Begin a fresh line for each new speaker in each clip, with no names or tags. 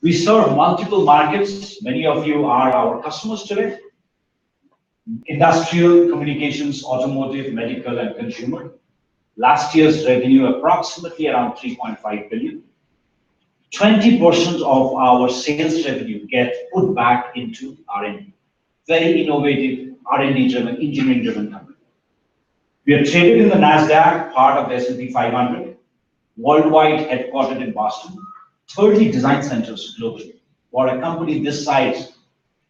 We serve multiple markets. Many of you are our customers today. Industrial, communications, automotive, medical, and consumer. Last year's revenue approximately around 3.5 billion. 20% of our sales revenue gets put back into R&D. Very innovative, R&D-driven, engineering-driven company. We are traded in the NASDAQ, part of the S&P 500, worldwide headquartered in Boston, 30 design centers globally. For a company this size,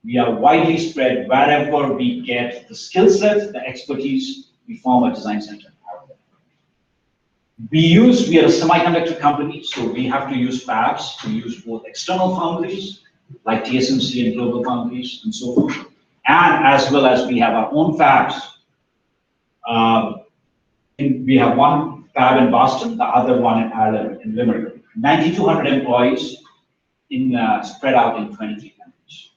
we are widely spread. Wherever we get the skill set, the expertise, we form a design center out there. We are a semiconductor company, so we have to use fabs to use both external foundries, like TSMC and Global Foundries and so forth, and as well as we have our own fabs. We have one fab in Boston, the other one in Ireland, in Limerick. 9,200 employees spread out in 23 countries.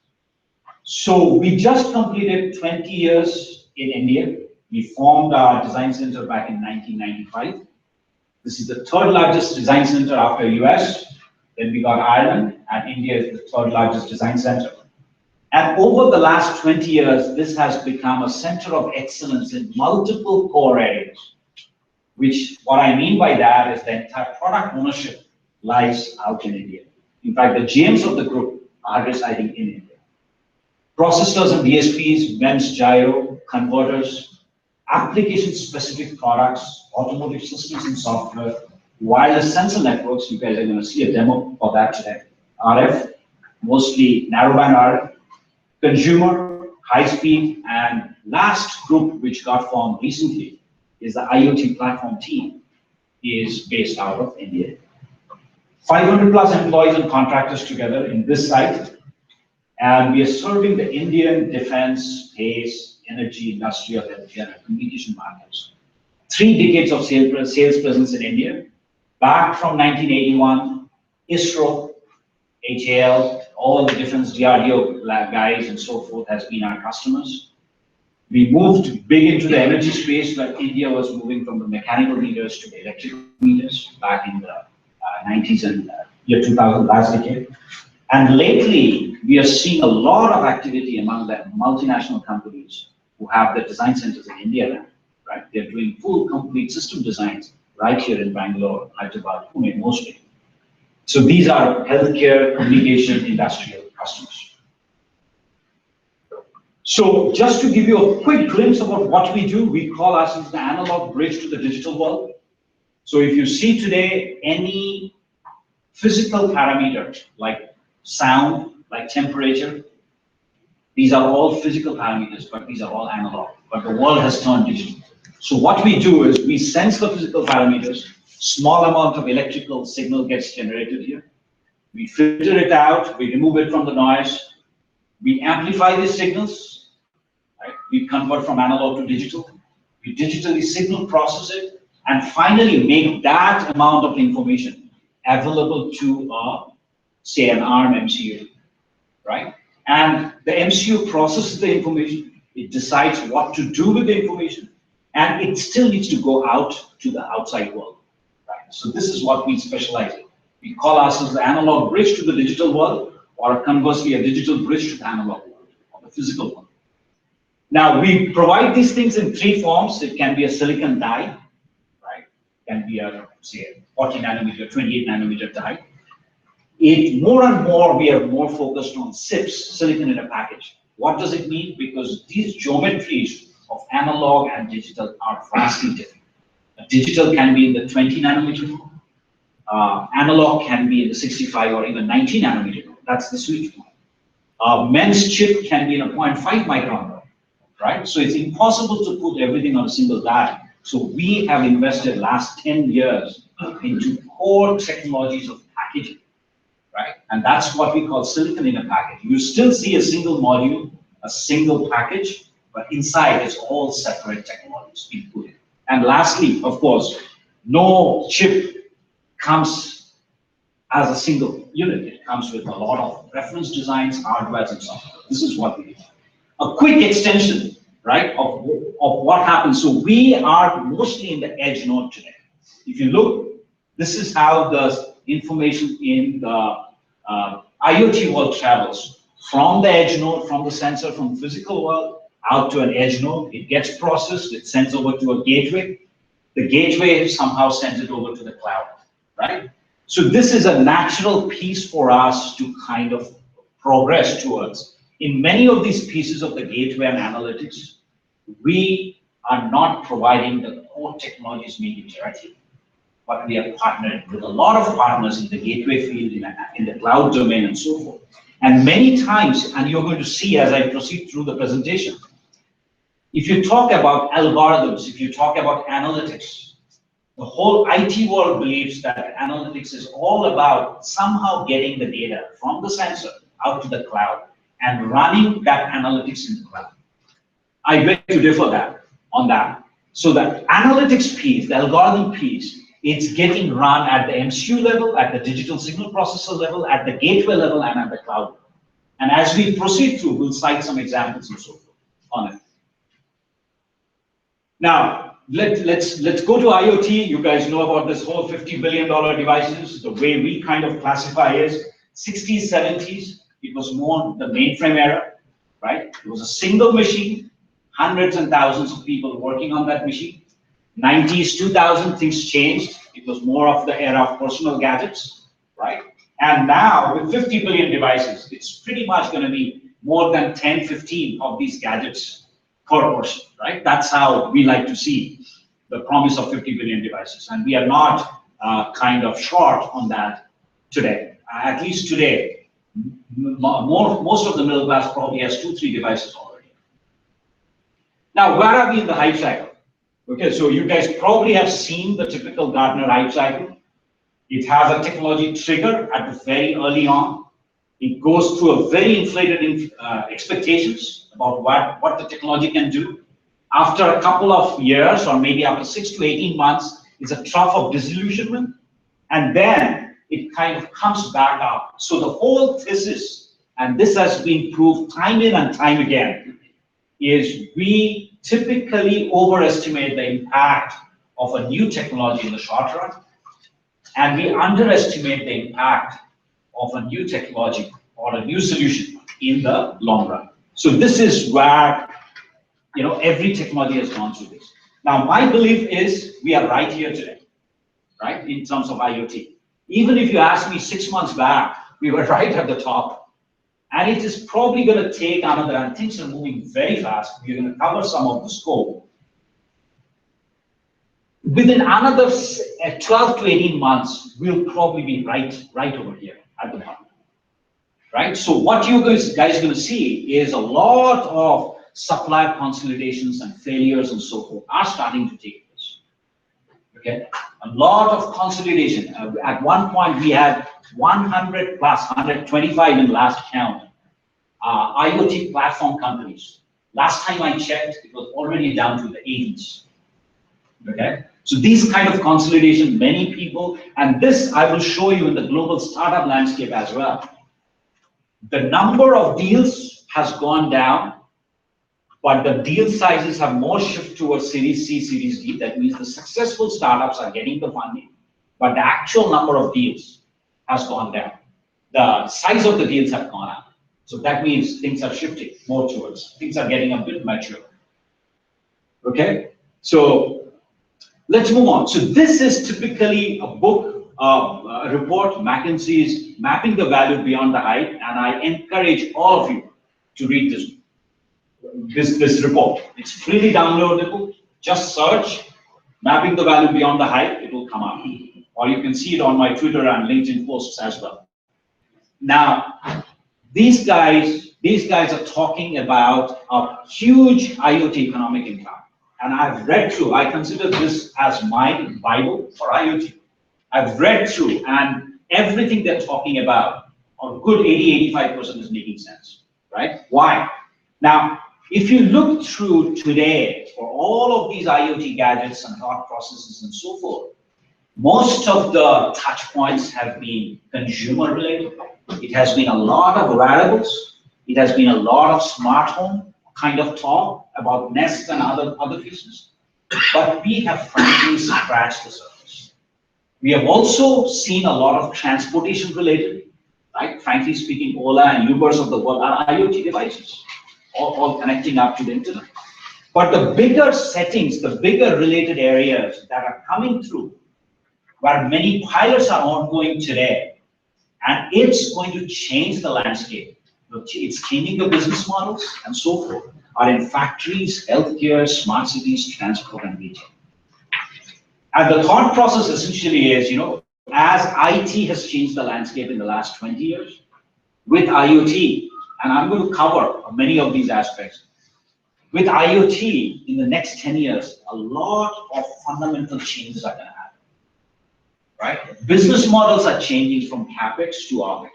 So we just completed 20 years in India. We formed our design center back in 1995. This is the third largest design center after US. Then we got Ireland, and India is the third largest design center. And over the last 20 years, this has become a center of excellence in multiple core areas, which what I mean by that is the entire product ownership lies out in India. In fact, the GMs of the group are residing in India. Processors and DSPs, MEMS, gyro, converters, application-specific products, automotive systems and software, wireless sensor networks, you guys are going to see a demo of that today. RF, mostly narrowband RF, consumer, high speed, and last group which got formed recently is the IoT platform team, is based out of India. 500 plus employees and contractors together in this site, and we are serving the Indian defense, space, energy, industrial, healthcare, and communication markets. 3 decades of sales presence in India, back from 1981, ISRO, HAL, all the defense DRDO guys and so forth has been our customers. We moved big into the energy space, like India was moving from the mechanical meters to the electrical meters back in the 90s and year 2000, last decade. And lately, we are seeing a lot of activity among the multinational companies who have their design centers in India now, right? They're doing full, complete system designs right here in Bangalore, Hyderabad, Pune, mostly. So these are healthcare, communication, industrial customers. So just to give you a quick glimpse about what we do, we call ourselves the analog bridge to the digital world. So if you see today any physical parameter like sound, like temperature, these are all physical parameters, but these are all analog. But the world has turned digital. So what we do is we sense the physical parameters, small amount of electrical signal gets generated here. We filter it out, we remove it from the noise, we amplify these signals, right? We convert from analog to digital, we digitally signal process it, and finally make that amount of information available to, say, an ARM MCU, right? And the MCU processes the information, it decides what to do with the information, and it still needs to go out to the outside world, right? So this is what we specialize in. We call ourselves the analog bridge to the digital world, or conversely, a digital bridge to the analog world, or the physical world. Now, we provide these things in 3 forms. It can be a silicon die, right? It can be a, say, a 40 nanometer, 28 nanometer die. More and more, we are more focused on SIPs, silicon in a package. What does it mean? Because these geometries of analog and digital are vastly different. Digital can be in the 20 nanometer, analog can be in the 65 or even 90 nanometer. That's the sweet spot. MEMS chip can be in a 0.5 micron, right? So it's impossible to put everything on a single die. So we have invested last 10 years into core technologies of packaging, right? And that's what we call silicon in a package. You still see a single module, a single package, but inside is all separate technologies being put in. And lastly, of course, no chip comes as a single unit. It comes with a lot of reference designs, hardware, and software. This is what we do. A quick extension, right, of what happens. So we are mostly in the edge node today. If you look, this is how the information in the IoT world travels from the edge node, from the sensor, from physical world out to an edge node. It gets processed, it sends over to a gateway. The gateway somehow sends it over to the cloud, right? So this is a natural piece for us to kind of progress towards. In many of these pieces of the gateway and analytics, we are not providing the core technologies maybe directly, but we are partnered with a lot of partners in the gateway field, in the cloud domain, and so forth. And many times, and you're going to see as I proceed through the presentation, if you talk about algorithms, if you talk about analytics, the whole IT world believes that analytics is all about somehow getting the data from the sensor out to the cloud and running that analytics in the cloud. I beg to differ on that. So the analytics piece, the algorithm piece, it's getting run at the MCU level, at the digital signal processor level, at the gateway level, and at the cloud level. And as we proceed through, we'll cite some examples and so forth on it. Now, let's go to IoT. You guys know about this whole $50 billion devices. The way we kind of classify is 60s, 70s, it was more the mainframe era, right? It was a single machine, hundreds and thousands of people working on that machine. 90s, 2000, things changed. It was more of the era of personal gadgets, right? And now with 50 billion devices, it's pretty much going to be more than 10, 15 of these gadgets per person, right? That's how we like to see the promise of 50 billion devices. And we are not kind of short on that today. At least today, most of the middle class probably has 2-3 devices already. Now, where are we in the hype cycle? Okay, so you guys probably have seen the typical Gartner hype cycle. It has a technology trigger at the very early on. It goes through a very inflated expectations about what the technology can do. After a couple of years, or maybe after 6 to 18 months, it's a trough of disillusionment. And then it kind of comes back up. So the whole thesis, and this has been proved time in and time again, is we typically overestimate the impact of a new technology in the short run, and we underestimate the impact of a new technology or a new solution in the long run. So this is where every technology has gone through this. Now, my belief is we are right here today, right, in terms of IoT. Even if you asked me 6 months back, we were right at the top. And it is probably going to take another, and things are moving very fast. We're going to cover some of the scope. Within another 12 to 18 months, we'll probably be right over here at the bottom, right? So what you guys are going to see is a lot of supplier consolidations and failures and so forth are starting to take place. Okay, a lot of consolidation. At one point, we had 100 plus, 125 in last count, IoT platform companies. Last time I checked, it was already down to the 80s. Okay, so these kind of consolidation, many people, and this I will show you in the global startup landscape as well. The number of deals has gone down, but the deal sizes have more shift towards Series C, Series D. That means the successful startups are getting the funding, but the actual number of deals has gone down. The size of the deals have gone up. So that means things are shifting more towards, things are getting a bit mature. Okay, so let's move on. So this is typically a book, a report, McKinsey's Mapping the Value Beyond the Hype, and I encourage all of you to read this report. It's freely downloadable. Just search Mapping the Value Beyond the Hype, it will come up. Or you can see it on my Twitter and LinkedIn posts as well. Now, these guys are talking about a huge IoT economic impact. And I've read through, I consider this as my Bible for IoT. I've read through, and everything they're talking about, a good 80–85% is making sense, right? Why? Now, if you look through today for all of these IoT gadgets and thought processes and so forth, most of the touch points have been consumer related. It has been a lot of wearables. It has been a lot of smart home kind of talk about Nest and other pieces. But we have frankly scratched the surface. We have also seen a lot of transportation related right? Frankly speaking, Ola and Ubers of the world are IoT devices, all connecting up to the internet. But the bigger settings, the bigger related areas that are coming through, where many pilots are ongoing today, and it's going to change the landscape. It's changing the business models and so forth, are in factories, healthcare, smart cities, transport, and retail. And the thought process essentially is, as IT has changed the landscape in the last 20 years, with IoT, and I'm going to cover many of these aspects, with IoT in the next 10 years, a lot of fundamental changes are going to happen, right? Business models are changing from CapEx to OpEx.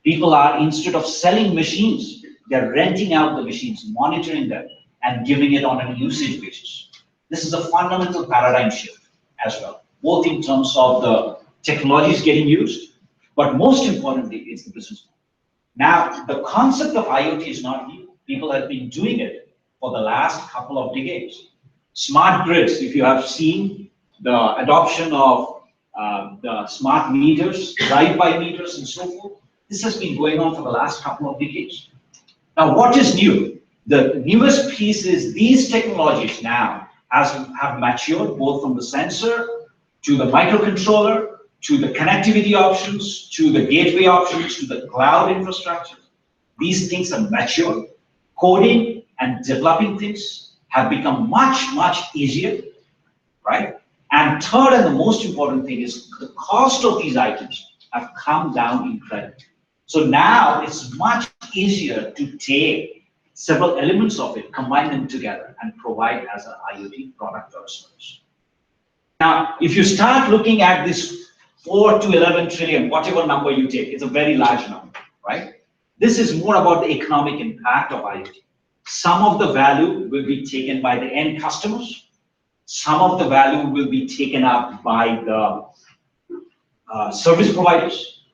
People are, instead of selling machines, they're renting out the machines, monitoring them, and giving it on a usage basis. This is a fundamental paradigm shift as well, both in terms of the technologies getting used, but most importantly, it's the business model. Now, the concept of IoT is not new. People have been doing it for the last couple of decades. Smart grids, if you have seen the adoption of the smart meters, drive-by meters, and so forth, this has been going on for the last couple of decades. Now, what is new? The newest piece is these technologies now have matured, both from the sensor to the microcontroller, to the connectivity options, to the gateway options, to the cloud infrastructure. These things are mature. Coding and developing things have become much, much easier, right? And third, and the most important thing is the cost of these items have come down incredibly. So now it's much easier to take several elements of it, combine them together, and provide as an IoT product or service. Now, if you start looking at this 4 to 11 trillion, whatever number you take, it's a very large number, right? This is more about the economic impact of IoT. Some of the value will be taken by the end customers. Some of the value will be taken up by the service providers,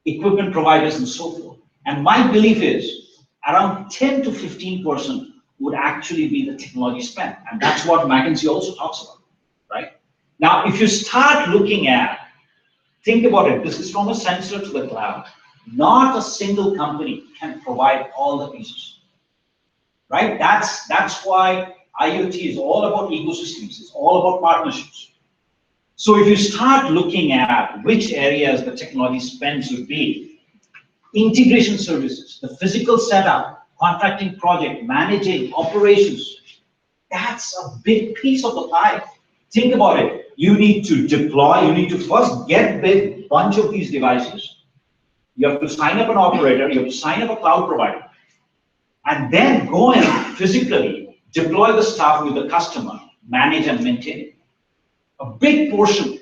equipment providers, and so forth. And my belief is around 10 to 15% would actually be the technology spend. And that's what McKinsey also talks about, right? Now, if you start looking at, think about it, this is from a sensor to the cloud. Not a single company can provide all the pieces, right? That's why IoT is all about ecosystems. It's all about partnerships. So if you start looking at which areas the technology spends would be, integration services, the physical setup, contracting project, managing operations, that's a big piece of the pie. Think about it. You need to deploy, you need to first get a big bunch of these devices. You have to sign up an operator, you have to sign up a cloud provider, and then go and physically deploy the stuff with the customer, manage and maintain it. A big portion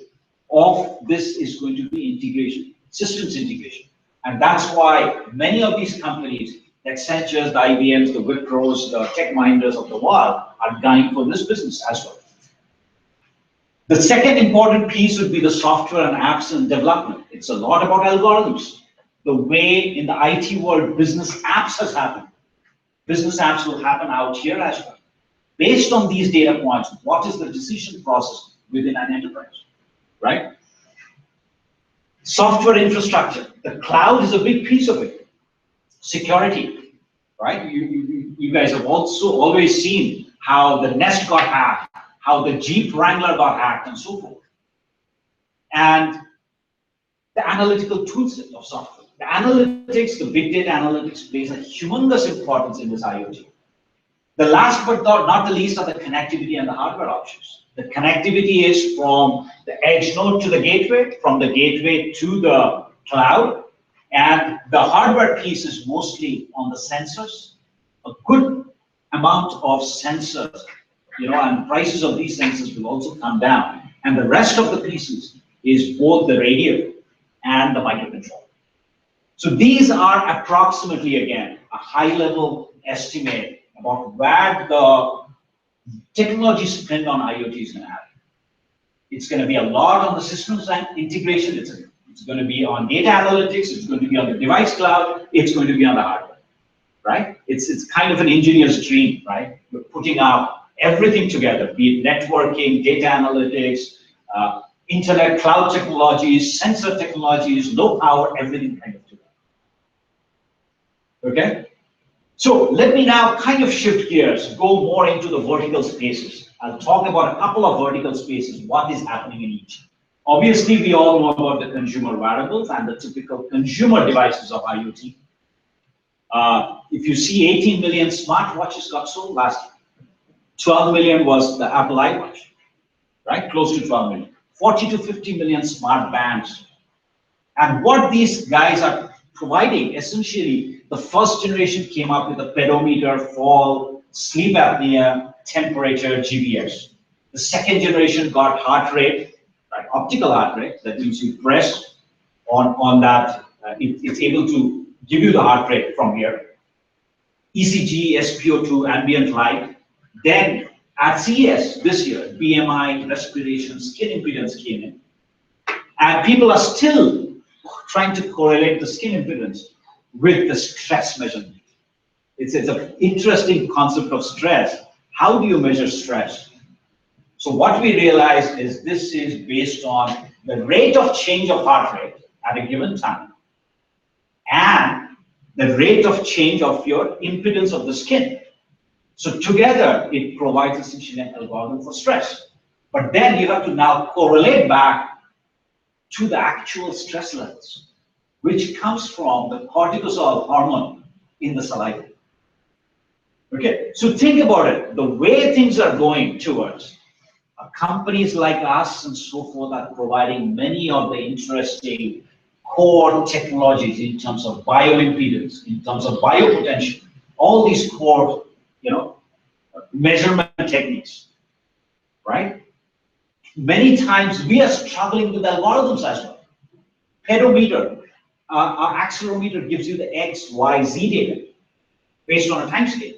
of this is going to be integration, systems integration. And that's why many of these companies, Accentures, the IBMs, the Wipros, the tech minders of the world, are gunning for this business as well. The second important piece would be the software and apps and development. It's a lot about algorithms. The way in the IT world business apps has happened. Business apps will happen out here as well. Based on these data points, what is the decision process within an enterprise, right? Software infrastructure, the cloud is a big piece of it. Security, right? You guys have also always seen how the Nest got hacked, how the Jeep Wrangler got hacked, and so forth. And the analytical toolset of software. The analytics, the big data analytics plays a humongous importance in this IoT. The last but not the least are the connectivity and the hardware options. The connectivity is from the edge node to the gateway, from the gateway to the cloud, and the hardware piece is mostly on the sensors. A good amount of sensors, and prices of these sensors will also come down. And the rest of the pieces is both the radio and the microcontroller. So these are approximately, again, a high-level estimate about where the technology spend on IoT is going to happen. It's going to be a lot on the systems and integration. It's going to be on data analytics. It's going to be on the device cloud. It's going to be on the hardware, right? It's kind of an engineer's dream, right? We're putting out everything together, be it networking, data analytics, internet, cloud technologies, sensor technologies, low power, everything kind of together. Okay? So let me now kind of shift gears, go more into the vertical spaces. I'll talk about a couple of vertical spaces, what is happening in each. Obviously, we all know about the consumer wearables and the typical consumer devices of IoT. If you see 18 million smartwatches got sold last year, 12 million was the Apple iWatch, right? Close to 12 million. 40 to 50 million smart bands. And what these guys are providing, essentially, the first generation came up with a pedometer, fall, sleep apnea, temperature, GPS. The second generation got heart rate, right, optical heart rate, that means you press on that, it's able to give you the heart rate from here. ECG, SpO2, ambient light. Then at CES this year, BMI, respiration, skin impedance came in. And people are still trying to correlate the skin impedance with the stress measurement. It's an interesting concept of stress. How do you measure stress? So what we realize is this is based on the rate of change of heart rate at a given time and the rate of change of your impedance of the skin. So together, it provides essentially an algorithm for stress. But then you have to now correlate back to the actual stress levels, which comes from the cortisol hormone in the saliva. Okay, so think about it. The way things are going towards companies like us and so forth are providing many of the interesting core technologies in terms of bioimpedance, in terms of biopotential, all these core, measurement techniques, right? Many times we are struggling with algorithms as well. Pedometer, our accelerometer gives you the X, Y, Z data based on a time scale.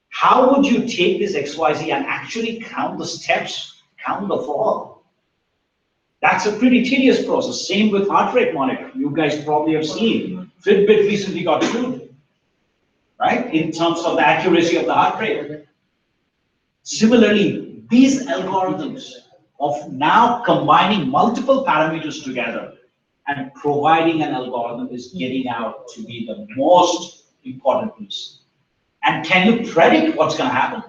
How would you take this X, Y, Z and actually count the steps, count the fall? That's a pretty tedious process. Same with heart rate monitor. You guys probably have seen Fitbit recently got sued, right? In terms of the accuracy of the heart rate. Similarly, these algorithms of now combining multiple parameters together and providing an algorithm is getting out to be the most important piece. And can you predict what's going to happen?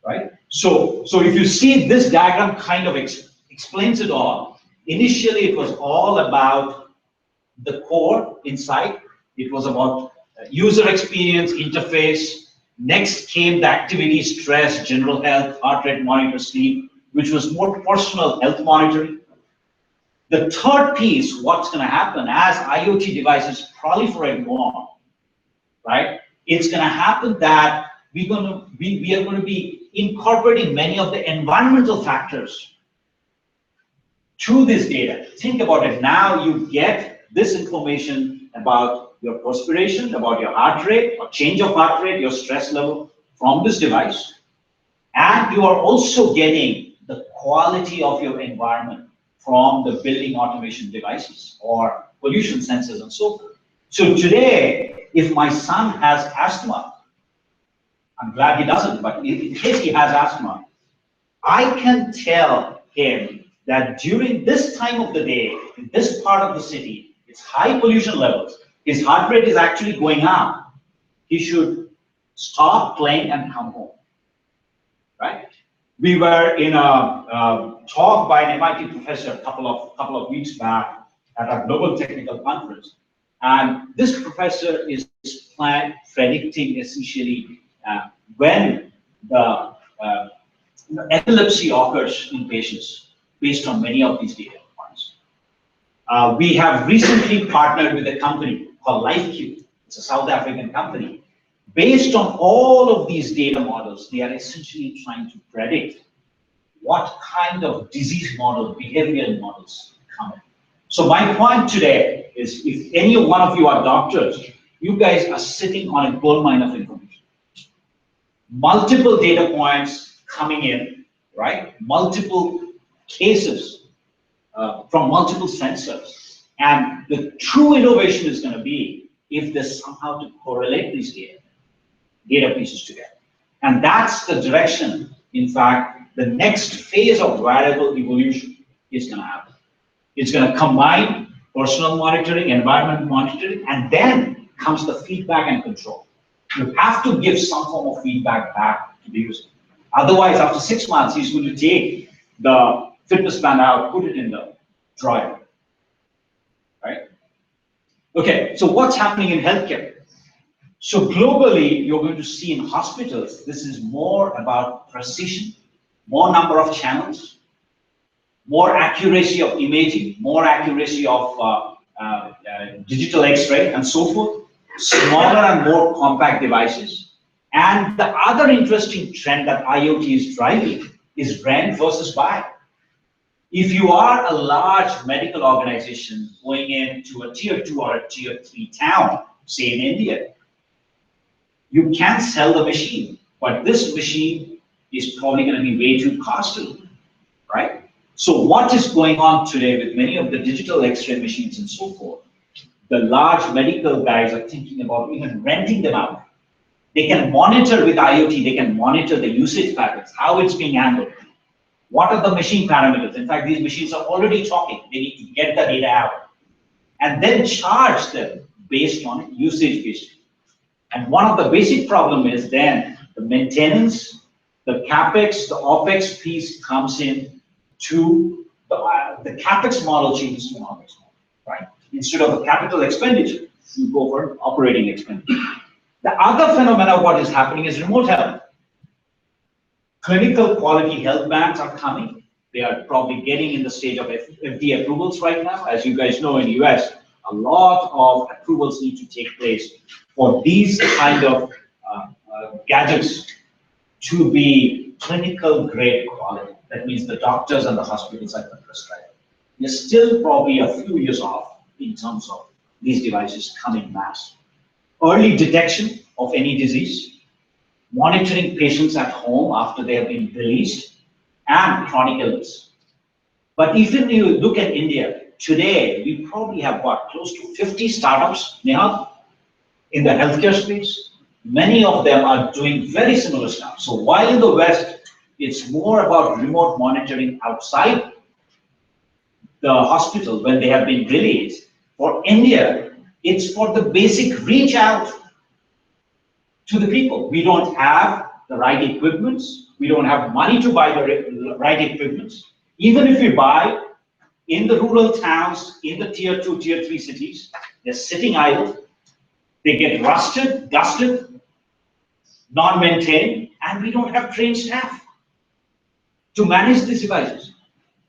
Right? So if you see this diagram kind of explains it all. Initially, it was all about the core inside. It was about user experience, interface. Next came the activity, stress, general health, heart rate monitor, sleep, which was more personal health monitoring. The third piece, what's going to happen as IoT devices proliferate more, right? It's going to happen that we are going to be incorporating many of the environmental factors to this data. Think about it. Now you get this information about your perspiration, about your heart rate, or change of heart rate, your stress level from this device. And you are also getting the quality of your environment from the building automation devices or pollution sensors and so forth. So today, if my son has asthma, I'm glad he doesn't, but in case he has asthma, I can tell him that during this time of the day, in this part of the city, it's high pollution levels, his heart rate is actually going up. He should stop playing and come home, right? We were in a talk by an MIT professor a couple of weeks back at a global technical conference, and this professor is predicting essentially when the epilepsy occurs in patients based on many of these data points. We have recently partnered with a company called LifeQ. It's a South African company. Based on all of these data models, they are essentially trying to predict what kind of disease model, behavioral models come in. So my point today is, if any one of you are doctors, you guys are sitting on a gold mine of information. Multiple data points coming in, right? Multiple cases from multiple sensors. And the true innovation is going to be if there's somehow to correlate these data pieces together. And that's the direction, in fact, the next phase of wearable evolution is going to happen. It's going to combine personal monitoring, environment monitoring, and then comes the feedback and control. You have to give some form of feedback back to the user. Otherwise, after 6 months, he's going to take the fitness band out, put it in the dryer, right? Okay, so what's happening in healthcare? So globally, you're going to see in hospitals, this is more about precision, more number of channels, more accuracy of imaging, more accuracy of digital X-ray, and so forth, smaller and more compact devices. And the other interesting trend that IoT is driving is rent versus buy. If you are a large medical organization going into a tier 2 or a tier 3 town, say in India, you can sell the machine, but this machine is probably going to be way too costly, right? So what is going on today with many of the digital X-ray machines and so forth, the large medical guys are thinking about even renting them out. They can monitor with IoT, they can monitor the usage patterns, how it's being handled. What are the machine parameters? In fact, these machines are already talking. They need to get the data out and then charge them based on usage based. And one of the basic problem is then the maintenance, the CapEx, the OpEx piece comes in to the CapEx model changes to an OpEx model, right? Instead of a capital expenditure, you go for operating expenditure. The other phenomena of what is happening is remote health. Clinical quality health bands are coming. They are probably getting in the stage of FDA approvals right now. As you guys know, in the US, a lot of approvals need to take place for these kind of gadgets to be clinical grade quality. That means the doctors and the hospitals are going to prescribe. We're still probably a few years off in terms of these devices coming mass. Early detection of any disease, monitoring patients at home after they have been released, and chronic illness. But even if you look at India, today we probably have what, close to 50 startups now in the healthcare space. Many of them are doing very similar stuff. So while in the West, it's more about remote monitoring outside the hospital when they have been released, for India, it's for the basic reach out to the people. We don't have the right equipments. We don't have money to buy the right equipments. Even if we buy in the rural towns, in the tier 2, tier 3 cities, they're sitting idle. They get rusted, dusted, non-maintained, and we don't have trained staff to manage these devices.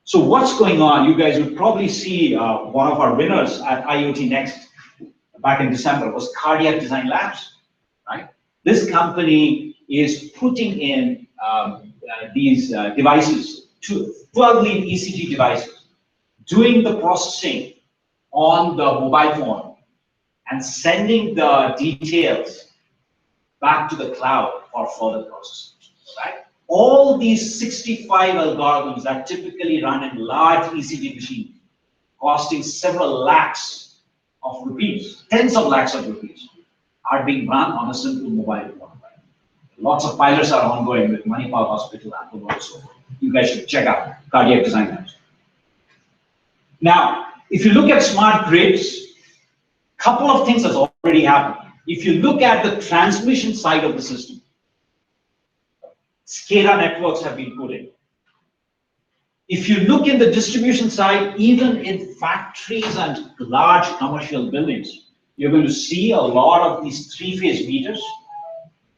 So what's going on? You guys would probably see one of our winners at IoT Next back in December was Cardiac Design Labs, right? This company is putting in these devices, 12-lead ECG devices, doing the processing on the mobile phone and sending the details back to the cloud for further processing, right? All these 65 algorithms that typically run in large ECG machines, costing several lakhs of rupees, tens of lakhs of rupees, are being run on a simple mobile phone. Lots of pilots are ongoing with Manipal Hospital, Apple, and so forth. You guys should check out Cardiac Design Labs. Now, if you look at smart grids, couple of things has already happened. If you look at the transmission side of the system, SCADA networks have been put in. If you look in the distribution side, even in factories and large commercial buildings, you're going to see a lot of these three-phase meters.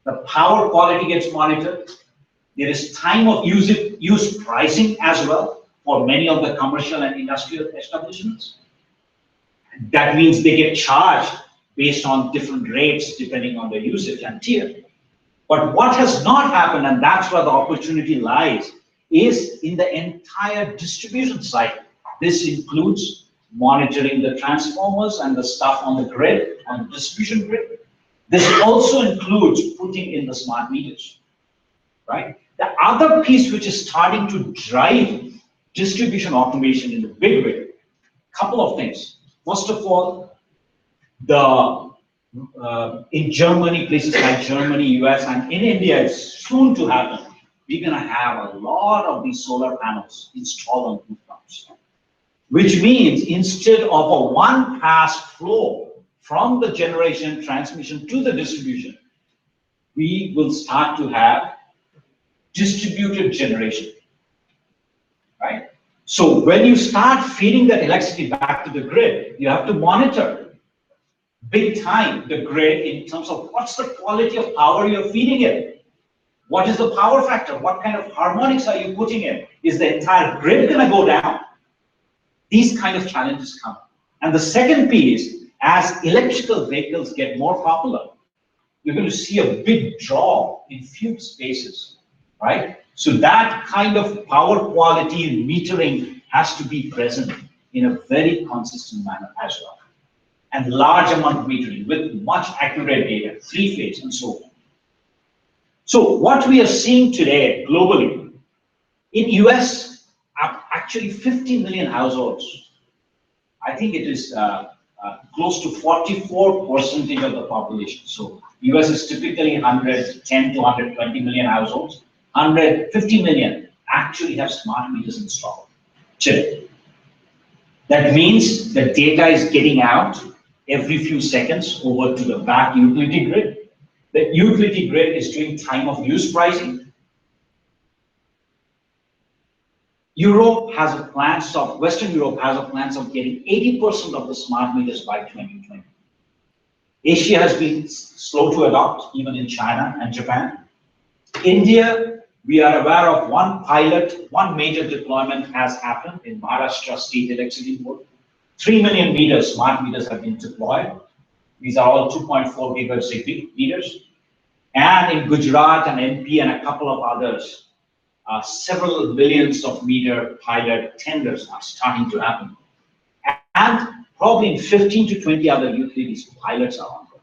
The power quality gets monitored. There is time of use pricing as well for many of the commercial and industrial establishments. That means they get charged based on different rates depending on the usage and tier. But what has not happened, and that's where the opportunity lies, is in the entire distribution side. This includes monitoring the transformers and the stuff on the grid, on the distribution grid. This also includes putting in the smart meters, right? The other piece which is starting to drive distribution automation in the big way, couple of things. First of all, in Germany, places like Germany, US, and in India, it's soon to happen. We're going to have a lot of these solar panels installed on rooftops, which means instead of a one-pass flow from the generation, transmission to the distribution, we will start to have distributed generation, right? So when you start feeding that electricity back to the grid, you have to monitor big time the grid in terms of what's the quality of power you're feeding it. What is the power factor? What kind of harmonics are you putting in? Is the entire grid going to go down? These kind of challenges come. And the second piece, as electrical vehicles get more popular, you're going to see a big draw in few spaces, right? So that kind of power quality metering has to be present in a very consistent manner as well. And large amount of metering with much accurate data, 3-phase and so on. So what we are seeing today globally, in US, actually 50 million households, I think it is close to 44% of the population. So US is typically 110 to 120 million households. 150 million actually have smart meters installed today. That means the data is getting out every few seconds over to the back utility grid. The utility grid is doing time of use pricing. Europe has a plan of, Western Europe has a plans of getting 80% of the smart meters by 2020. Asia has been slow to adopt, even in China and Japan. India, we are aware of one pilot, one major deployment has happened in Maharashtra State Electricity Board. 3 million meters, smart meters have been deployed. These are all 2.4 gigahertz meters. And in Gujarat and MP and a couple of others, several millions of meter pilot tenders are starting to happen. And probably in 15 to 20 other utilities, pilots are ongoing.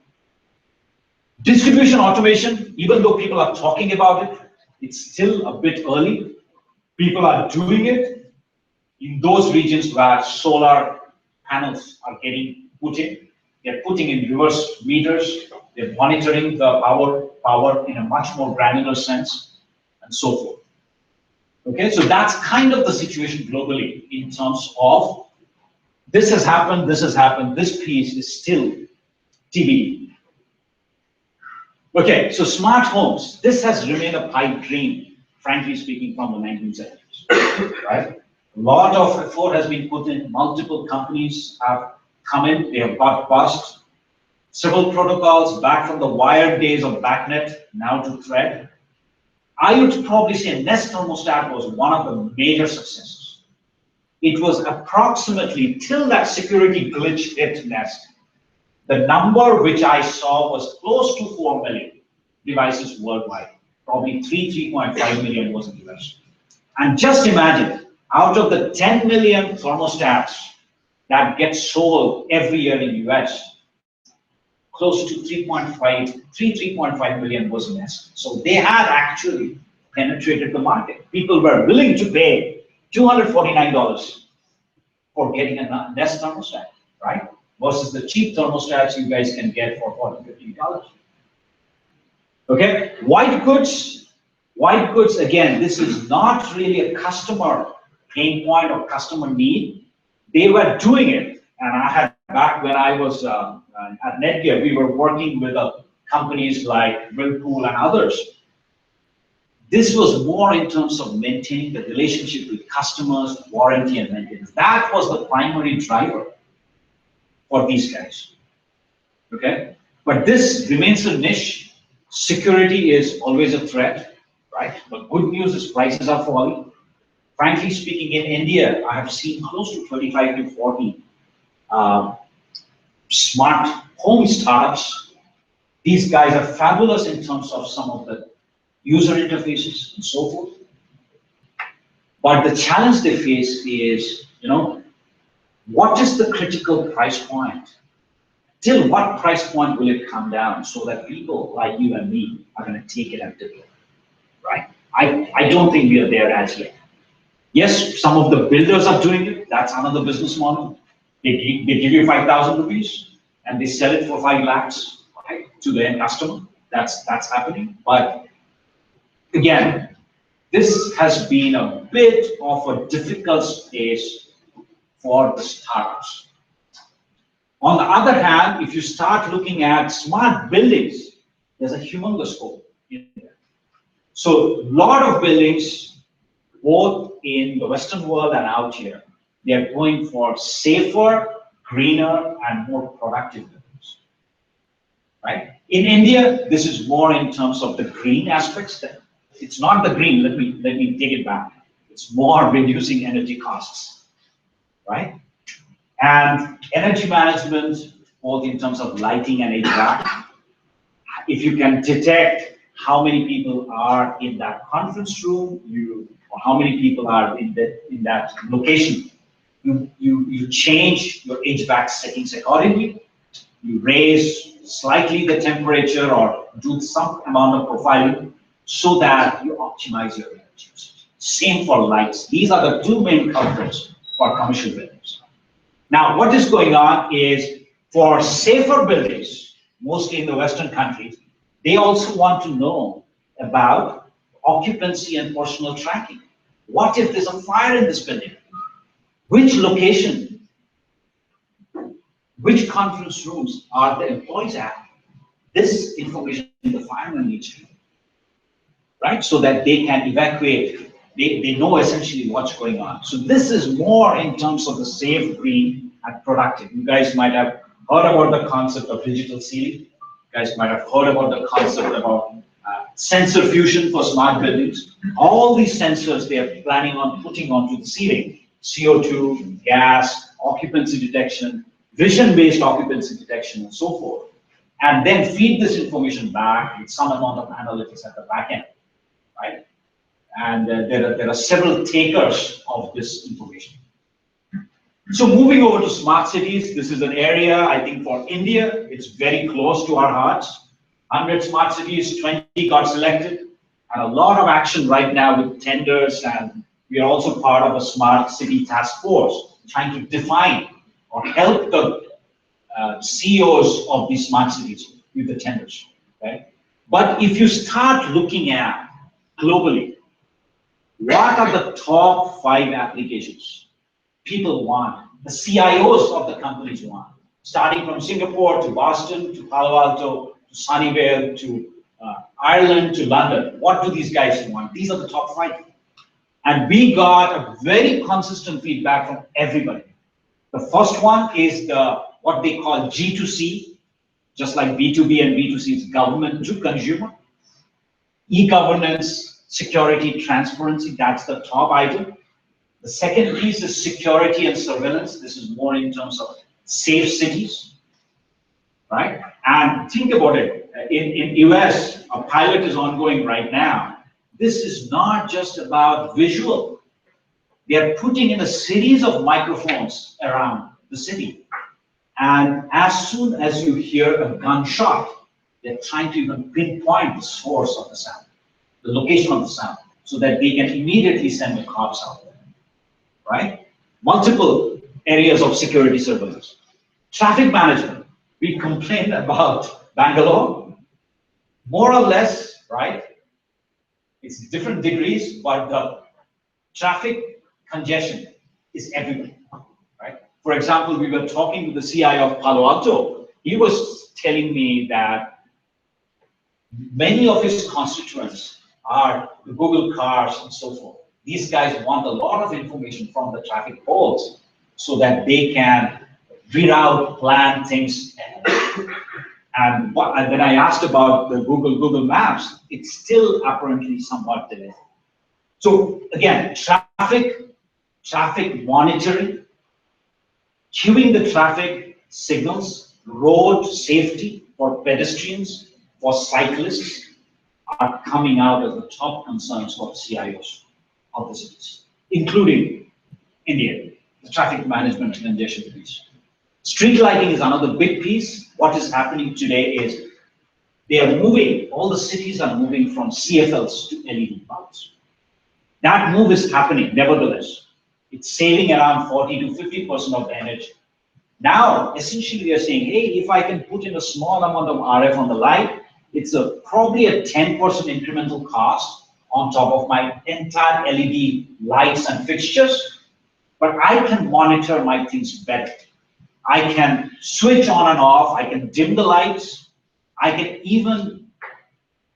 Distribution automation, even though people are talking about it, it's still a bit early. People are doing it in those regions where solar panels are getting put in. They're putting in reverse meters. They're monitoring the power in a much more granular sense, and so forth. Okay, so that's kind of the situation globally in terms of this has happened, this piece is still TBD. Okay, so smart homes, this has remained a pipe dream, frankly speaking, from the 1970s, right? A lot of effort has been put in, multiple companies have come in, they have got bust. Several protocols back from the wired days of BACnet, now to Thread. I would probably say Nest thermostat was one of the major successes. It was approximately, till that security glitch hit Nest, the number which I saw was close to 4 million devices worldwide. Probably 3.5 million was in the US. And just imagine, out of the 10 million thermostats that get sold every year in the US, close to 3.5 million was Nest. So they had actually penetrated the market. People were willing to pay $249 for getting a Nest thermostat, right? Versus the cheap thermostats you guys can get for $40, $50. Okay, white goods, again, this is not really a customer pain point or customer need. They were doing it, and I had, back when I was at Netgear, we were working with companies like Whirlpool and others. This was more in terms of maintaining the relationship with customers, warranty and maintenance. That was the primary driver for these guys, okay? But this remains a niche. Security is always a threat, right? But good news is prices are falling. Frankly speaking, in India, I have seen close to 35 to 40 smart home startups. These guys are fabulous in terms of some of the user interfaces and so forth. But the challenge they face is, what is the critical price point? Till what price point will it come down so that people like you and me are going to take it and deploy, right? I don't think we are there as yet. Yes, some of the builders are doing it. That's another business model. They give you 5,000 rupees and they sell it for 5 lakhs, right, to the end customer. That's happening. But again, this has been a bit of a difficult space for the startups. On the other hand, if you start looking at smart buildings, there's a humongous scope in there. So a lot of buildings, both in the Western world and out here, they are going for safer, greener, and more productive buildings. Right? In India, this is more in terms of the green aspects. It's not the green. Let me take it back. It's more reducing energy costs, right? And energy management, both in terms of lighting and HVAC. If you can detect how many people are in that conference room, or how many people are in that location, you change your HVAC settings accordingly. You raise slightly the temperature or do some amount of profiling so that you optimize your energy usage. Same for lights. These are the two main culprits for commercial buildings. Now, what is going on is for safer buildings, mostly in the Western countries, they also want to know about occupancy and personal tracking. What if there's a fire in this building? Which location, which conference rooms are the employees at? This information the fireman needs to know, right? So that they can evacuate. They know essentially what's going on. So this is more in terms of the safe, green, and productive. You guys might have heard about the concept of digital ceiling. You guys might have heard about the concept about sensor fusion for smart buildings. All these sensors they are planning on putting onto the ceiling: CO2, gas, occupancy detection, vision-based occupancy detection, and so forth. And then feed this information back with some amount of analytics at the back end, right? And there are several takers of this information. So moving over to smart cities, this is an area, I think for India, it's very close to our hearts. 100 smart cities, 20 got selected, and a lot of action right now with tenders, and we are also part of a smart city task force trying to define or help the CEOs of these smart cities with the tenders, right? But if you start looking at globally, what are the top 5 applications people want, the CIOs of the companies want, starting from Singapore to Boston to Palo Alto to Sunnyvale to Ireland to London? What do these guys want? These are the top 5. And we got a very consistent feedback from everybody. The first one is what they call G2C, just like B2B and B2C is government to consumer. E-governance, security, transparency, that's the top item. The second piece is security and surveillance. This is more in terms of safe cities, right? And think about it. In US, a pilot is ongoing right now. This is not just about visual. They are putting in a series of microphones around the city. And as soon as you hear a gunshot, they're trying to even pinpoint the source of the sound, the location of the sound, so that they can immediately send the cops out there, right? Multiple areas of security surveillance. Traffic management. We complained about Bangalore, more or less, right? It's different degrees, but the traffic congestion is everywhere, right? For example, we were talking to the CI of Palo Alto. He was telling me that many of his constituents are the Google cars and so forth. These guys want a lot of information from the traffic poles so that they can reroute, plan things. And when I asked about the Google Maps, it's still apparently somewhat delayed. So again, traffic monitoring, queuing the traffic signals, road safety for pedestrians, for cyclists, are coming out as the top concerns for CIOs of the cities, including India, the traffic management and congestion piece. Street lighting is another big piece. What is happening today is they are moving, all the cities are moving from CFLs to LED bulbs. That move is happening, nevertheless. It's saving around 40 to 50% of the energy. Now, essentially, they are saying, hey, if I can put in a small amount of RF on the light, it's probably a 10% incremental cost on top of my entire LED lights and fixtures, but I can monitor my things better. I can switch on and off, I can dim the lights, I can even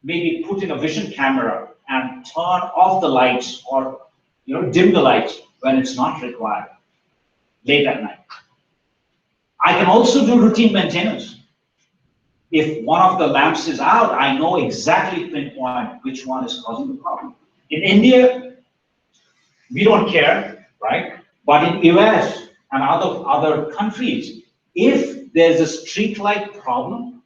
maybe put in a vision camera and turn off the lights or dim the lights when it's not required late at night. I can also do routine maintenance. If one of the lamps is out, I know exactly pinpoint which one is causing the problem. In India, we don't care, right? But in US and other countries, if there's a street light problem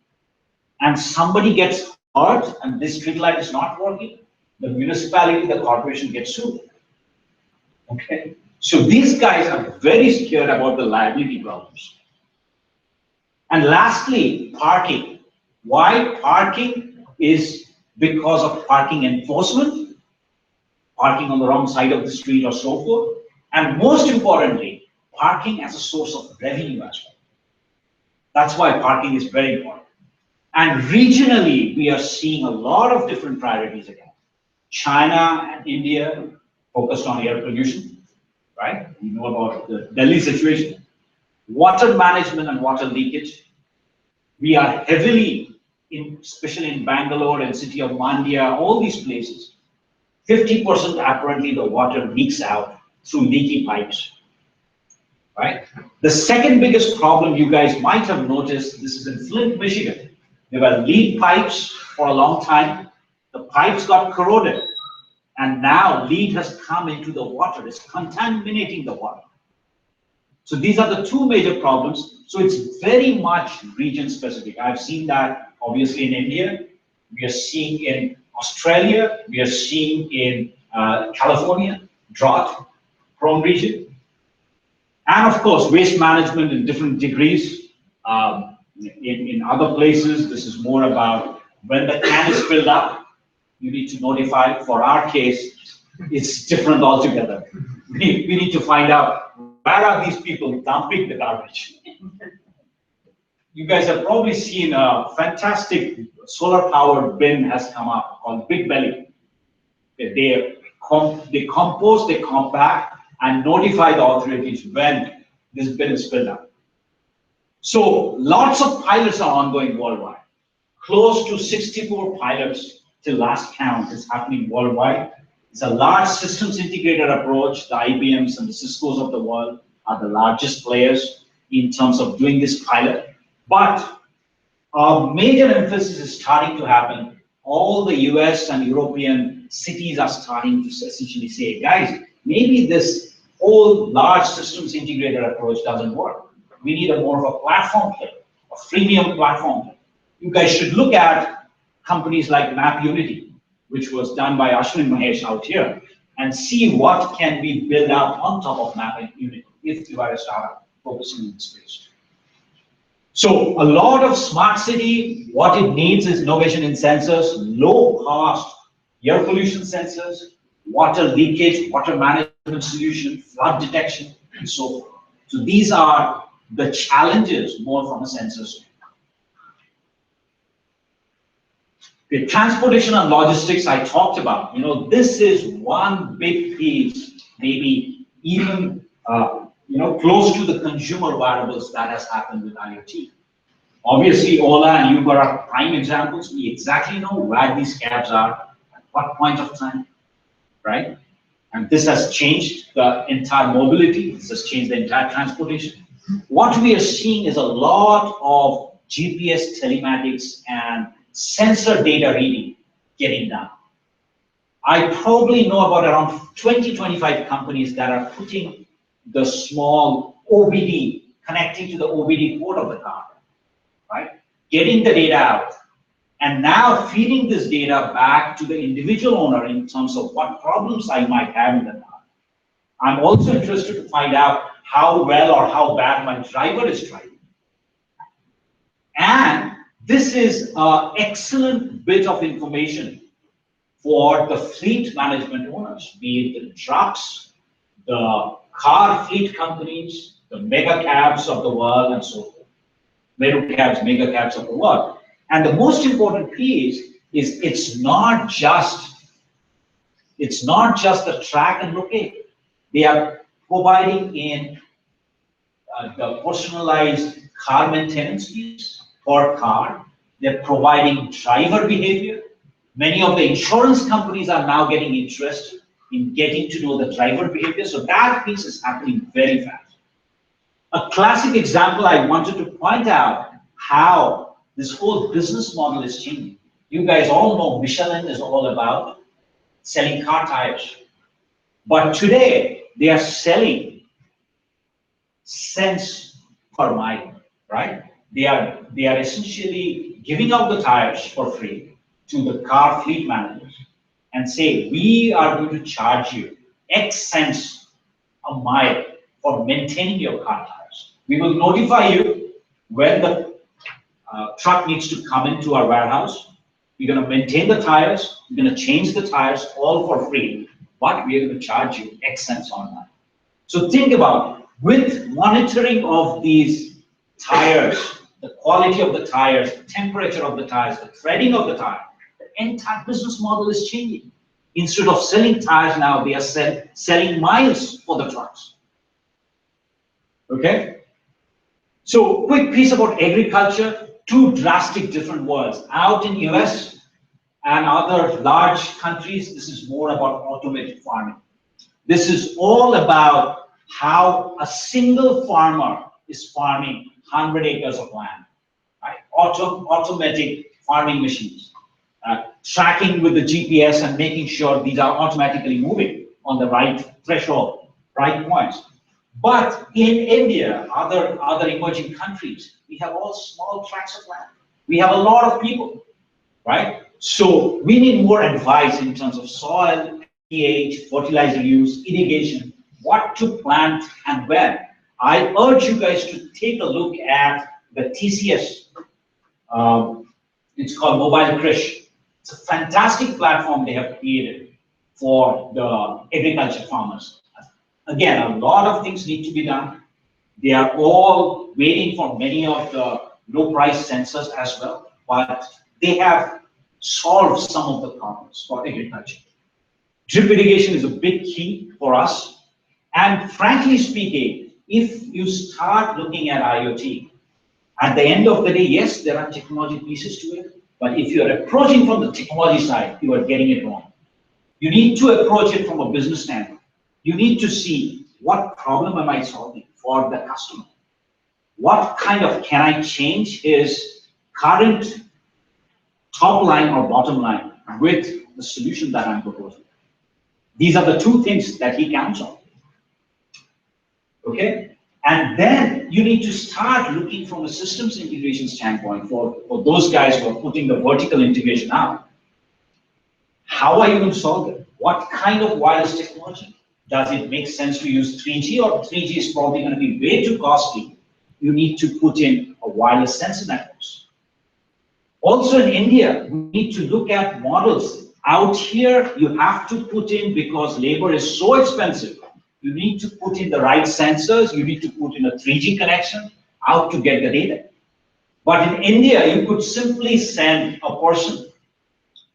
and somebody gets hurt and this street light is not working, the municipality, the corporation gets sued. Okay? So these guys are very scared about the liability problems. And lastly, parking. Why parking is because of parking enforcement, parking on the wrong side of the street or so forth. And most importantly, parking as a source of revenue as well. That's why parking is very important. And regionally, we are seeing a lot of different priorities again. China and India focused on air pollution, right? You know about the Delhi situation. Water management and water leakage. We are heavily, especially in Bangalore and city of Mandya, all these places, 50% apparently the water leaks out through leaky pipes, right? The second biggest problem you guys might have noticed, this is in Flint, Michigan. There were lead pipes for a long time. The pipes got corroded, and now lead has come into the water. It's contaminating the water. So these are the two major problems. So it's very much region specific. I've seen that obviously in India. We are seeing in Australia. We are seeing in California, drought prone region. And of course, waste management in different degrees. In other places, this is more about when the can is filled up, you need to notify. For our case, it's different altogether. We need to find out where are these people dumping the garbage. You guys have probably seen a fantastic solar-powered bin has come up called Big Belly. They compose, they compact, and notify the authorities when this bin is filled up. So lots of pilots are ongoing worldwide. Close to 64 pilots till last count is happening worldwide. It's a large systems integrated approach. The IBMs and the Ciscos of the world are the largest players in terms of doing this pilot. But a major emphasis is starting to happen. All the US and European cities are starting to essentially say, guys, maybe this whole large systems integrated approach doesn't work. We need a more of a platform play, a freemium platform play. You guys should look at companies like MapUnity, which was done by Ashwin Mahesh out here, and see what can we build out on top of MapUnity if you are a startup focusing in this space. So a lot of smart city, what it needs is innovation in sensors, low cost air pollution sensors, water leakage, water management solution, flood detection, and so forth. So these are the challenges more from a sensor standpoint. The transportation and logistics I talked about, this is one big piece, maybe even close to the consumer wearables that has happened with IoT. Obviously, Ola and Uber are prime examples. We exactly know where these cabs are, at what point of time, right? And this has changed the entire mobility. This has changed the entire transportation. What we are seeing is a lot of GPS telematics and sensor data reading getting done. I probably know about around 20-25 companies that are putting the small OBD, connecting to the OBD port of the car, right? Getting the data out, and now feeding this data back to the individual owner in terms of what problems I might have in the car. I'm also interested to find out how well or how bad my driver is driving. And this is an excellent bit of information for the fleet management owners, be it the trucks, the car fleet companies, the mega cabs of the world, and so forth. Mega cabs of the world. And the most important piece is it's not just the track and locate. They are providing in the personalized car maintenance piece per car. They're providing driver behavior. Many of the insurance companies are now getting interested in getting to know the driver behavior. So that piece is happening very fast. A classic example I wanted to point out how this whole business model is changing. You guys all know Michelin is all about selling car tires. But today, they are selling cents per mile, right? They are essentially giving out the tires for free to the car fleet managers and say, we are going to charge you X cents a mile for maintaining your car tires. We will notify you when the truck needs to come into our warehouse. You're going to maintain the tires, you're going to change the tires all for free, but we are going to charge you X cents on that. So think about it. With monitoring of these tires, the quality of the tires, the temperature of the tires, the threading of the tire, the entire business model is changing. Instead of selling tires now, they are selling miles for the trucks. Okay? So quick piece about agriculture, two drastic different worlds. Out in US and other large countries, this is more about automated farming. This is all about how a single farmer is farming 100 acres of land, right? Automatic farming machines, tracking with the GPS and making sure these are automatically moving on the right threshold, right points. But in India, other emerging countries, we have all small tracts of land. We have a lot of people, right? So we need more advice in terms of soil, pH, fertilizer use, irrigation, what to plant and when. I urge you guys to take a look at the TCS. It's called Mobile Krish. It's a fantastic platform they have created for the agriculture farmers. Again, a lot of things need to be done. They are all waiting for many of the low price sensors as well, but they have solved some of the problems for agriculture. Drip irrigation is a big key for us. And frankly speaking, if you start looking at IoT, at the end of the day, yes, there are technology pieces to it, but if you are approaching from the technology side, you are getting it wrong. You need to approach it from a business standpoint. You need to see what problem am I solving for the customer? What kind of, can I change his current top line or bottom line with the solution that I'm proposing? These are the two things that he counts on. Okay? And then you need to start looking from a systems integration standpoint for those guys who are putting the vertical integration out. How are you going to solve it? What kind of wireless technology? Does it make sense to use 3G, or 3G is probably going to be way too costly? You need to put in a wireless sensor networks. Also in India, we need to look at models. Out here, you have to put in, because labor is so expensive, you need to put in the right sensors, you need to put in a 3G connection out to get the data. But in India, you could simply send a person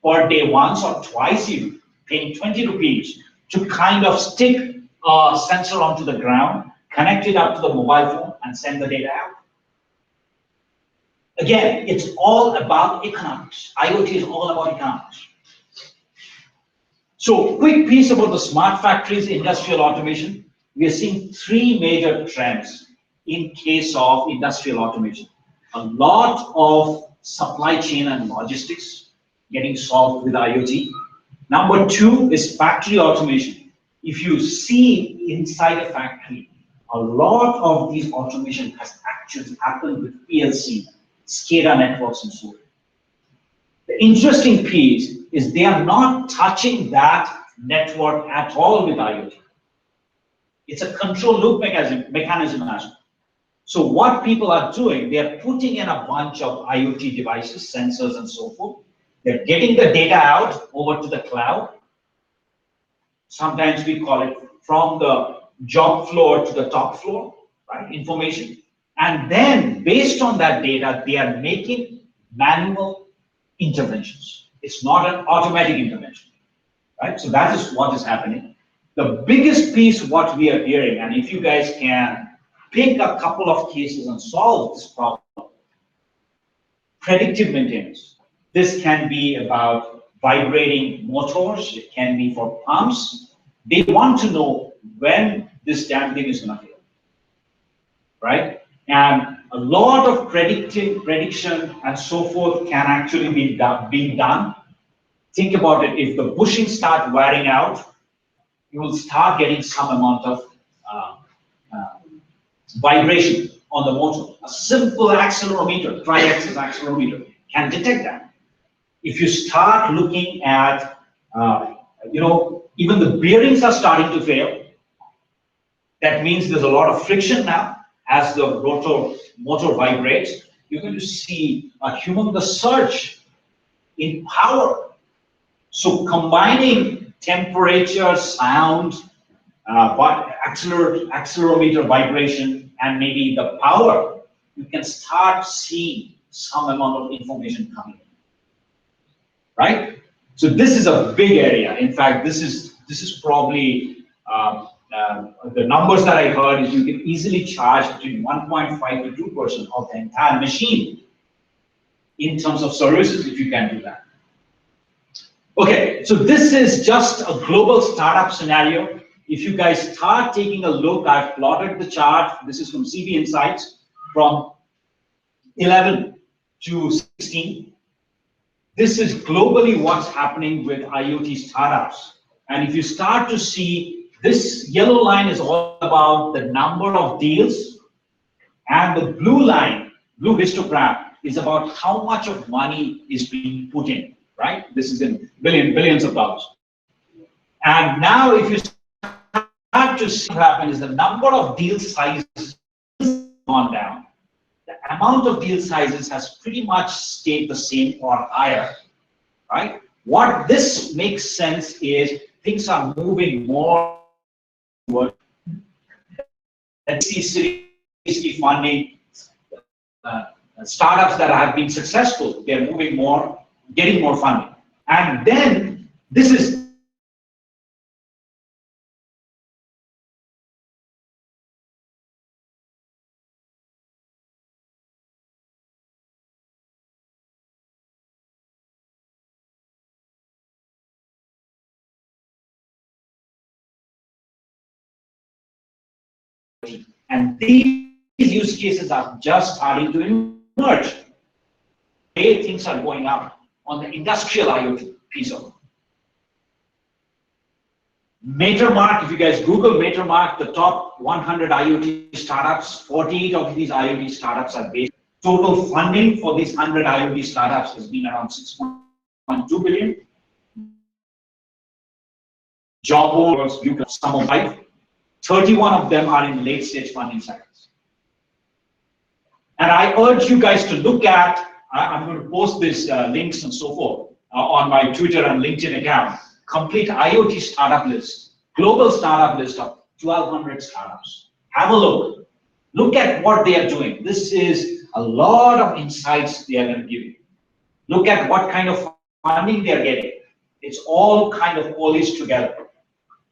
per day once or twice even, paying 20 rupees to kind of stick a sensor onto the ground, connect it up to the mobile phone and send the data out. Again, it's all about economics. IoT is all about economics. So quick piece about the smart factories, industrial automation. We are seeing three major trends in case of industrial automation. A lot of supply chain and logistics getting solved with IoT. Number two is factory automation. If you see inside a factory, a lot of these automation has actually happened with PLC, SCADA networks and so on. The interesting piece is they are not touching that network at all with IoT. It's a control loop mechanism as well. So what people are doing, they are putting in a bunch of IoT devices, sensors and so forth. They're getting the data out over to the cloud. Sometimes we call it from the job floor to the top floor, right? Information. And then based on that data, they are making manual interventions. It's not an automatic intervention, right? So that is what is happening. The biggest piece what we are hearing, and if you guys can pick a couple of cases and solve this problem. Predictive maintenance. This can be about vibrating motors. It can be for pumps. They want to know when this damn thing is going to fail, right? And a lot of prediction and so forth can actually be done. Think about it. If the bushings start wearing out, you will start getting some amount of vibration on the motor. A simple accelerometer, tri-axis accelerometer, can detect that. If you start looking at, even the bearings are starting to fail, that means there's a lot of friction now as the motor vibrates. You're going to see a humongous surge in power. So combining temperature, sound, accelerometer vibration, and maybe the power, you can start seeing some amount of information coming in, right? So this is a big area. In fact, this is probably the numbers that I heard is you can easily charge between 1.5 to 2% of the entire machine in terms of services if you can do that. Okay, so this is just a global startup scenario. If you guys start taking a look, I've plotted the chart. This is from CB Insights from 11 to 16. This is globally what's happening with IoT startups. And if you start to see, this yellow line is all about the number of deals, and the blue line, blue histogram, is about how much of money is being put in, right? This is in billions of dollars. And now if you start to see what happens is the number of deal sizes gone down. The amount of deal sizes has pretty much stayed the same or higher, right? What this makes sense is things are moving more toward series funding, startups that have been successful, they're moving more, getting more funding. And then this is and these use cases are just starting to emerge. Today, things are going up on the industrial IoT piece of it. MaterMark, if you guys Google MaterMark, the top 100 IoT startups, 48 of these IoT startups are based. Total funding for these 100 IoT startups has been around 6.2 billion. Job boards, some of 5. 31 of them are in late stage funding cycles. And I urge you guys to look at, I'm going to post these links and so forth on my Twitter and LinkedIn account, complete IoT startup list, global startup list of 1,200 startups. Have a look. Look at what they are doing. This is a lot of insights they are going to give you. Look at what kind of funding they are getting. It's all kind of coalesced together.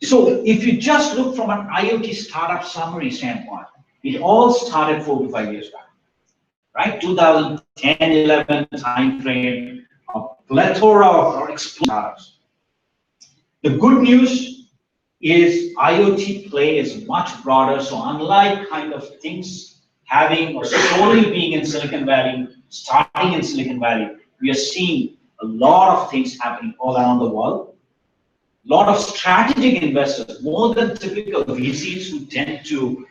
So if you just look from an IoT startup summary standpoint, it all started 4 to 5 years back, right? 2010, 11 timeframe, a plethora of explosive startups. The good news is IoT play is much broader. So unlike kind of things having or solely being in Silicon Valley, starting in Silicon Valley, we are seeing a lot of things happening all around the world. A lot of strategic investors, more than typical VCs who tend to,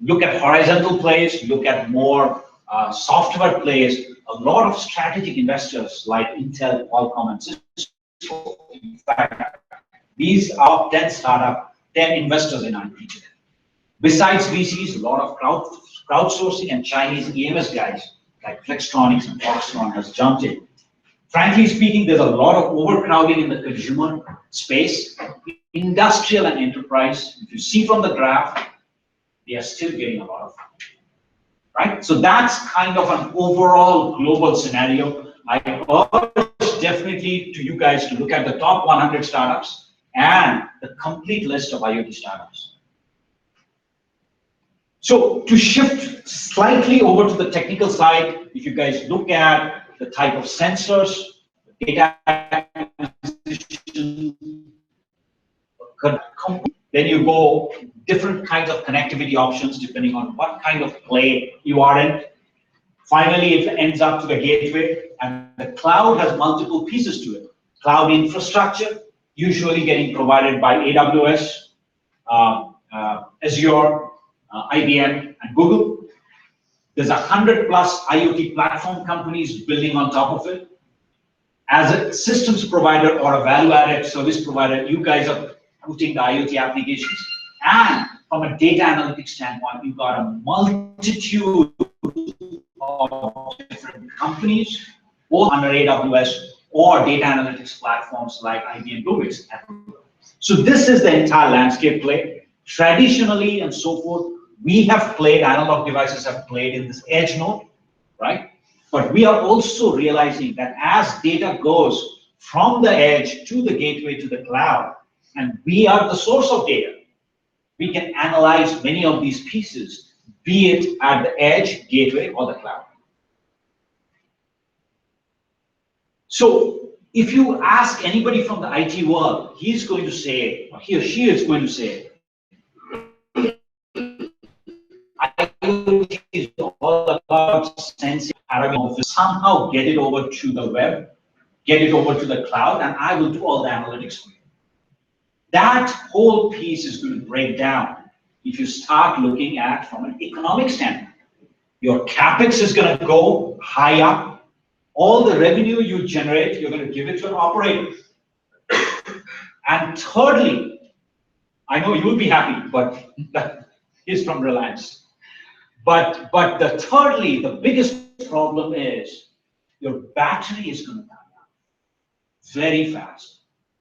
look at horizontal plays, look at more software plays. A lot of strategic investors like Intel, Qualcomm, and Cisco. In fact, these are 10 startup, 10 investors in IoT today. Besides VCs, a lot of crowdsourcing and Chinese EMS guys like Flextronics and Foxconn has jumped in. Frankly speaking, there's a lot of overcrowding in the consumer space, industrial and enterprise. If you see from the graph, they are still getting a lot of funding, right? So that's kind of an overall global scenario. I urge definitely to you guys to look at the top 100 startups and the complete list of IoT startups. So to shift slightly over to the technical side, if you guys look at the type of sensors, data acquisition, then you go different kinds of connectivity options depending on what kind of play you are in. Finally, it ends up to the gateway, and the cloud has multiple pieces to it. Cloud infrastructure, usually getting provided by AWS, Azure, IBM, and Google. There's 100+ IoT platform companies building on top of it. As a systems provider or a value-added service provider, you guys are putting the IoT applications. And from a data analytics standpoint, you've got a multitude of different companies, both under AWS or data analytics platforms like IBM Bluemix. So this is the entire landscape play. Traditionally and so forth, we have played, analog devices have played in this edge node, right? But we are also realizing that as data goes from the edge to the gateway to the cloud, and we are the source of data, we can analyze many of these pieces, be it at the edge, gateway, or the cloud. So if you ask anybody from the IT world, he's going to say, or he or she is going to say, IoT is all about sensing, somehow get it over to the web, get it over to the cloud, and I will do all the analytics for you. That whole piece is going to break down if you start looking at from an economic standpoint. Your capex is going to go high up. All the revenue you generate, you're going to give it to an operator. And thirdly, I know you'll be happy, but that is from Reliance. But thirdly, the biggest problem is your battery is going to die out very fast.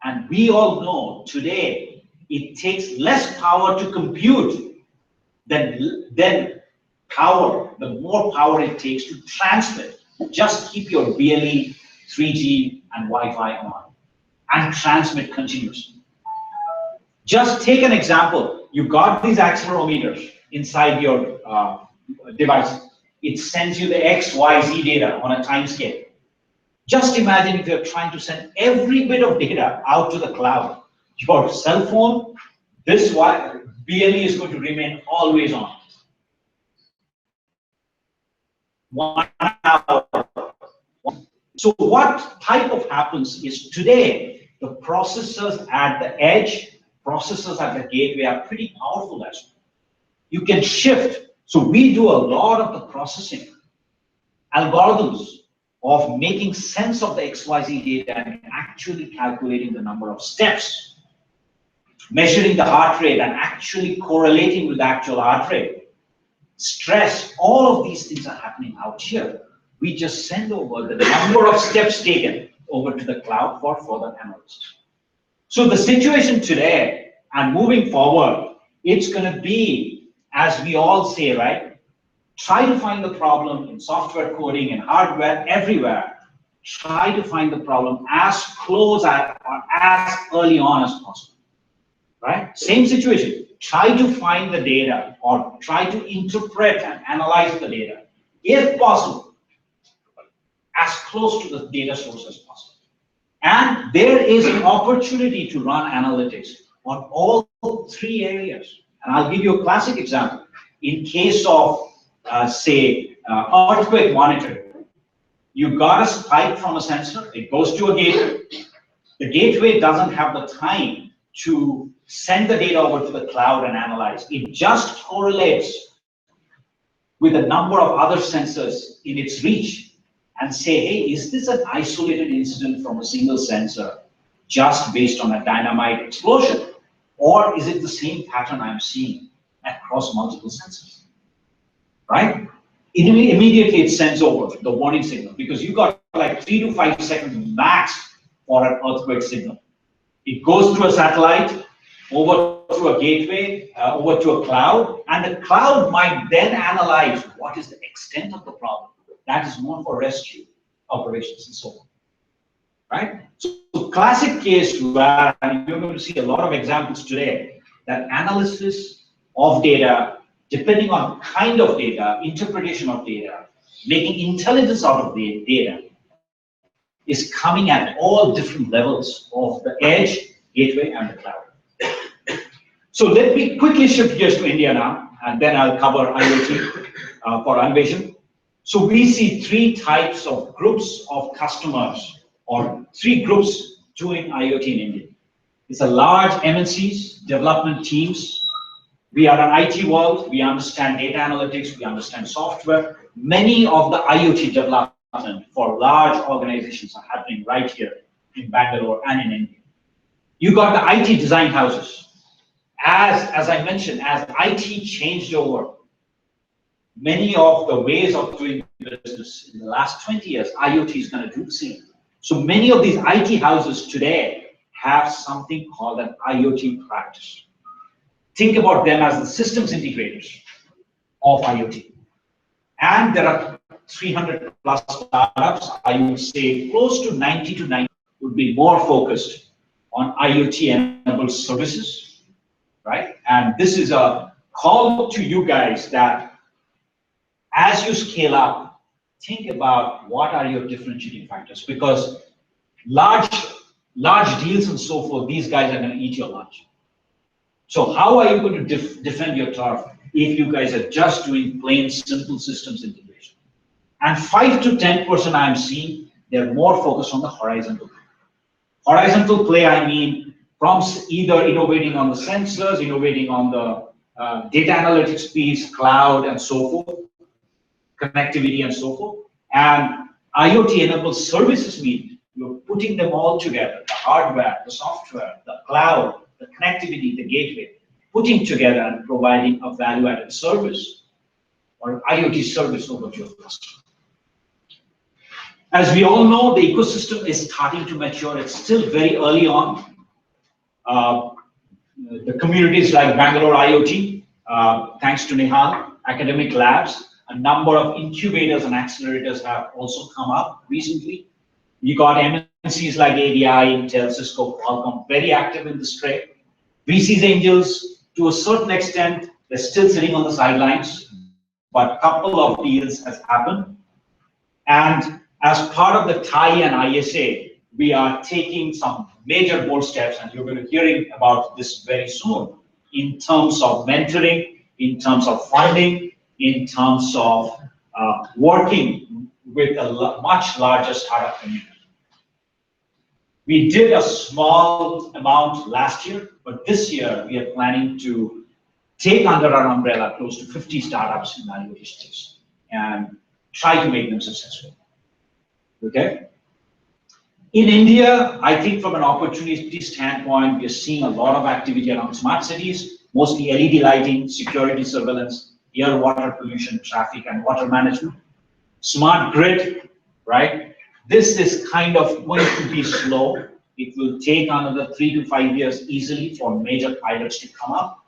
And we all know today it takes less power to compute than power, the more power it takes to transmit. Just keep your BLE, 3G, and Wi-Fi on and transmit continuously. Just take an example. You got these accelerometers inside your device. It sends you the X, Y, Z data on a time scale. Just imagine if you're trying to send every bit of data out to the cloud. Your cell phone, this BLE is going to remain always on. 1 hour. So what type of happens is today, the processors at the edge, processors at the gateway are pretty powerful as well. You can shift. So we do a lot of the processing algorithms of making sense of the XYZ data and actually calculating the number of steps, measuring the heart rate and actually correlating with the actual heart rate. Stress, all of these things are happening out here. We just send over the number of steps taken over to the cloud for further analysis. So the situation today and moving forward, it's going to be, as we all say, right? Try to find the problem in software coding and hardware everywhere. Try to find the problem as close or as early on as possible, right? Same situation. Try to find the data or try to interpret and analyze the data, if possible, as close to the data source as possible. And there is an opportunity to run analytics on all 3 areas. And I'll give you a classic example. In case of, say, earthquake monitoring, you got a spike from a sensor, it goes to a gateway. The gateway doesn't have the time to send the data over to the cloud and analyze. It just correlates with a number of other sensors in its reach and say, hey, is this an isolated incident from a single sensor just based on a dynamite explosion? Or is it the same pattern I'm seeing across multiple sensors, right? Immediately it sends over the warning signal because you got like 3 to 5 seconds max for an earthquake signal. It goes through a satellite, over to a gateway, over to a cloud, and the cloud might then analyze what is the extent of the problem. That is more for rescue operations and so on, right? So classic case where you're going to see a lot of examples today that analysis of data depending on kind of data, interpretation of data, making intelligence out of the data, is coming at all different levels of the edge, gateway, and the cloud. So let me quickly shift gears to India now, and then I'll cover IoT for Anvesion. So we see three types of groups of customers, or three groups doing IoT in India. It's a large MNCs, development teams. We are an IT world. We understand data analytics. We understand software. Many of the IoT development for large organizations are happening right here in Bangalore and in India. You got the IT design houses. As I mentioned, as IT changed over, many of the ways of doing business in the last 20 years, IoT is going to do the same. So many of these IT houses today have something called an IoT practice. Think about them as the systems integrators of IoT. And there are 300 plus startups. I would say close to 90 to 90 would be more focused on IoT-enabled services, right? And this is a call to you guys that as you scale up, think about what are your differentiating factors, because large deals and so forth, these guys are going to eat your lunch. So how are you going to defend your turf if you guys are just doing plain simple systems integration? And 5 to 10% I'm seeing, they're more focused on the horizontal play. Horizontal play, I mean, from either innovating on the sensors, innovating on the data analytics piece, cloud, and so forth, connectivity, and so forth. And IoT-enabled services mean you're putting them all together, the hardware, the software, the cloud, the connectivity, the gateway, putting together and providing a value-added service or IoT service over to your customer. As we all know, the ecosystem is starting to mature. It's still very early on. The communities like Bangalore IoT, thanks to Nihal, academic labs, a number of incubators and accelerators have also come up recently. You got MNCs like ADI, Intel, Cisco, Qualcomm, very active in this trade. VCs, angels, to a certain extent, they're still sitting on the sidelines, but a couple of deals has happened. And as part of the TIE and ISA, we are taking some major bold steps, and you're going to be hearing about this very soon, in terms of mentoring, in terms of funding, in terms of working with a much larger startup community. We did a small amount last year, but this year we are planning to take under our umbrella close to 50 startups in the IoT space and try to make them successful. Okay? In India, I think from an opportunity standpoint, we are seeing a lot of activity around smart cities, mostly LED lighting, security surveillance, air, water pollution, traffic, and water management. Smart grid, right? This is kind of going to be slow. It will take another 3 to 5 years easily for major pilots to come up.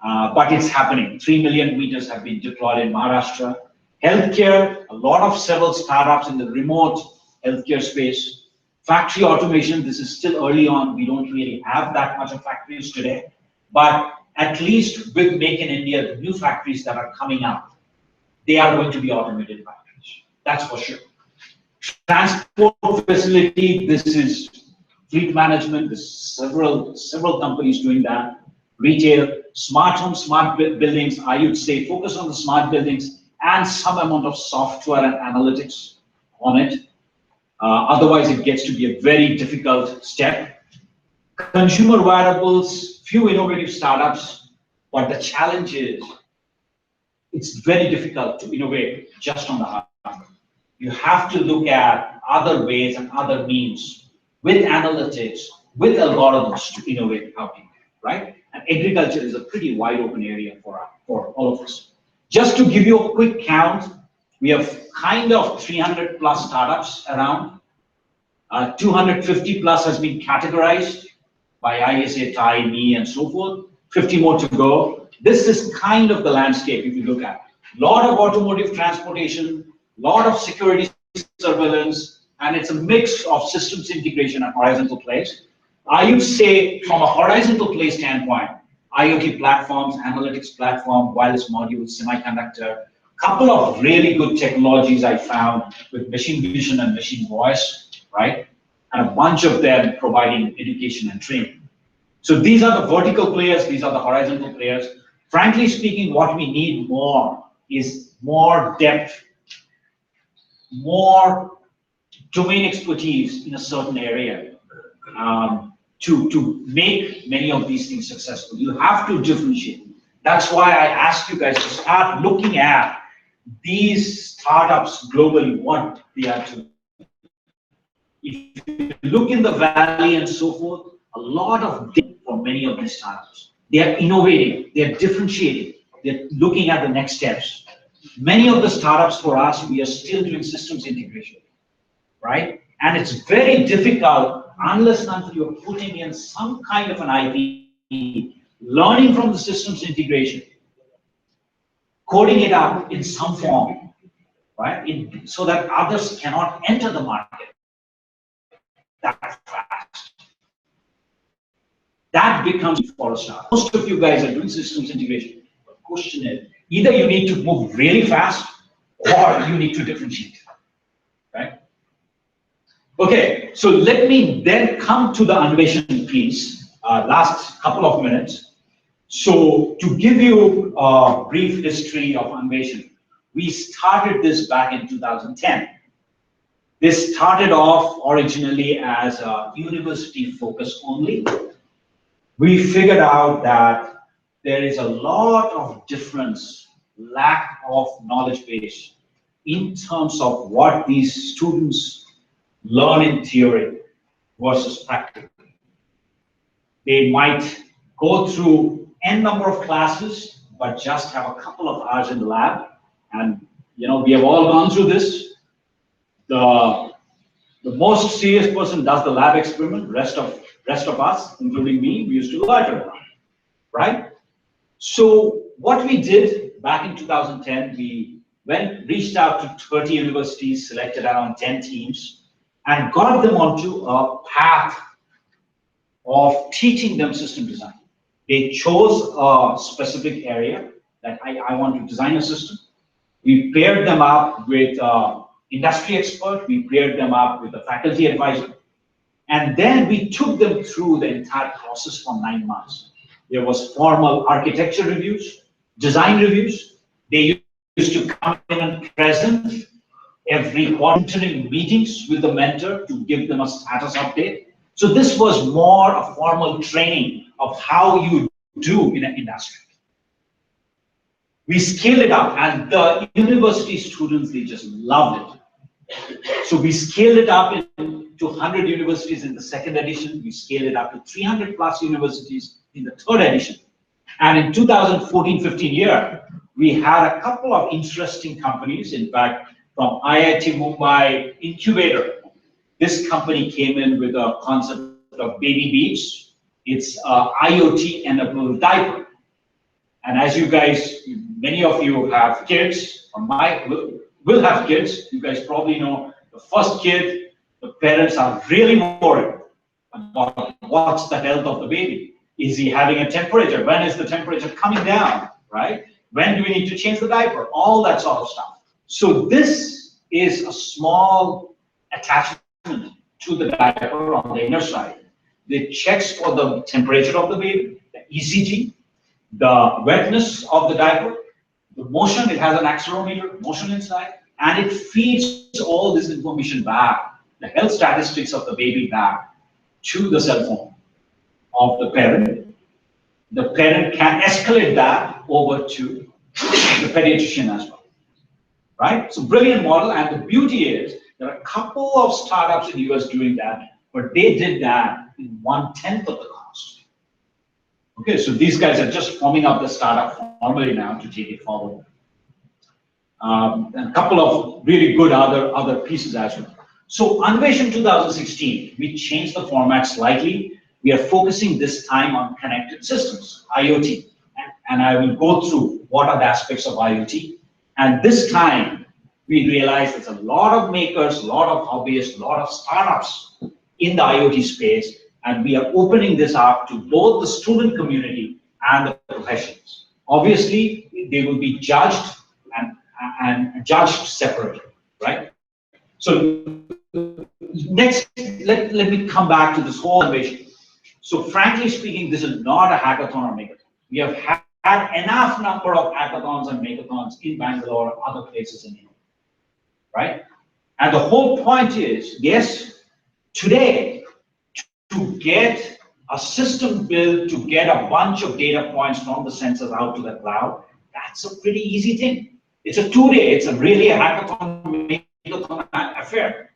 But it's happening. 3 million meters have been deployed in Maharashtra. Healthcare, a lot of several startups in the remote healthcare space. Factory automation, this is still early on. We don't really have that much of factories today. But at least with Make in India, the new factories that are coming up, they are going to be automated factories. That's for sure. Transport facility, this is fleet management. There's several companies doing that. Retail, smart home, smart buildings, I would say focus on the smart buildings and some amount of software and analytics on it. Otherwise, it gets to be a very difficult step. Consumer wearables, few innovative startups, but the challenge is it's very difficult to innovate just on the hardware. You have to look at other ways and other means with analytics, with algorithms to innovate out here, right? And agriculture is a pretty wide open area for all of us. Just to give you a quick count, we have kind of 300 plus startups around. 250 plus has been categorized by ISA, TIE, me, and so forth. 50 more to go. This is kind of the landscape if you look at. A lot of automotive transportation, a lot of security surveillance, and it's a mix of systems integration and horizontal plays. I would say from a horizontal play standpoint, IoT platforms, analytics platform, wireless modules, semiconductor. Couple of really good technologies I found with machine vision and machine voice, right? And a bunch of them providing education and training. So these are the vertical players, these are the horizontal players. Frankly speaking, what we need more is more depth, more domain expertise in a certain area to make many of these things successful. You have to differentiate. That's why I asked you guys to start looking at these startups globally, what they are doing. If you look in the valley and so forth, a lot of data for many of these startups. They are innovating, they are differentiating, they're looking at the next steps. Many of the startups for us, we are still doing systems integration, right? And it's very difficult unless and until you're putting in some kind of an IP, learning from the systems integration, coding it up in some form, right? So that others cannot enter the market that fast. That becomes for a start. Most of you guys are doing systems integration. The question is, either you need to move really fast or you need to differentiate, right? Okay, so let me then come to the Anveshan piece, last couple of minutes. So to give you a brief history of Anveshan, we started this back in 2010. This started off originally as a university focus only. We figured out that there is a lot of difference, lack of knowledge base in terms of what these students learn in theory versus practical. They might go through n number of classes, but just have a couple of hours in the lab. And we have all gone through this. The most serious person does the lab experiment. Rest of us, including me, we used to loiter around, right? So what we did back in 2010, we reached out to 30 universities, selected around 10 teams, and got them onto a path of teaching them system design. They chose a specific area that I want to design a system. We paired them up with industry expert, we paired them up with a faculty advisor, and then we took them through the entire process for 9 months. There was formal architecture reviews, design reviews. They used to come in and present every quarterly meetings with the mentor to give them a status update. So this was more a formal training of how you do in an industry. We scaled it up, and the university students, they just loved it. So we scaled it up to 100 universities in the second edition. We scaled it up to 300 plus universities in the third edition. And in 2014-15 year, we had a couple of interesting companies. In fact, from IIT Mumbai Incubator, this company came in with a concept of baby beats. It's a IoT enabled diaper. And as you guys, many of you have kids, or will have kids. You guys probably know the first kid, the parents are really worried about what's the health of the baby. Is he having a temperature? When is the temperature coming down, right? When do we need to change the diaper? All that sort of stuff. So this is a small attachment to the diaper on the inner side. It checks for the temperature of the baby, the ECG, the wetness of the diaper, the motion. It has an accelerometer, motion inside, and it feeds all this information back, the health statistics of the baby back to the cell phone of the parent. The parent can escalate that over to the pediatrician as well, right? So brilliant model, and the beauty is there are a couple of startups in the US doing that, but they did that in 1/10 of the cost. Okay, so these guys are just forming up the startup formally now to take it forward. And a couple of really good other pieces as well. So Anveshan 2016, we changed the format slightly. We are focusing this time on connected systems, IoT. And I will go through what are the aspects of IoT. And this time, we realize there's a lot of makers, a lot of hobbyists, a lot of startups in the IoT space. And we are opening this up to both the student community and the professionals. Obviously, they will be judged and judged separately, right? So next, let me come back to this whole innovation. So frankly speaking, this is not a hackathon or makeathon. We have had enough number of hackathons and makeathons in Bangalore or other places in India, right? And the whole point is, yes, today, to get a system built, to get a bunch of data points from the sensors out to the cloud, that's a pretty easy thing. It's a 2-day, it's really a hackathon, makeathon affair.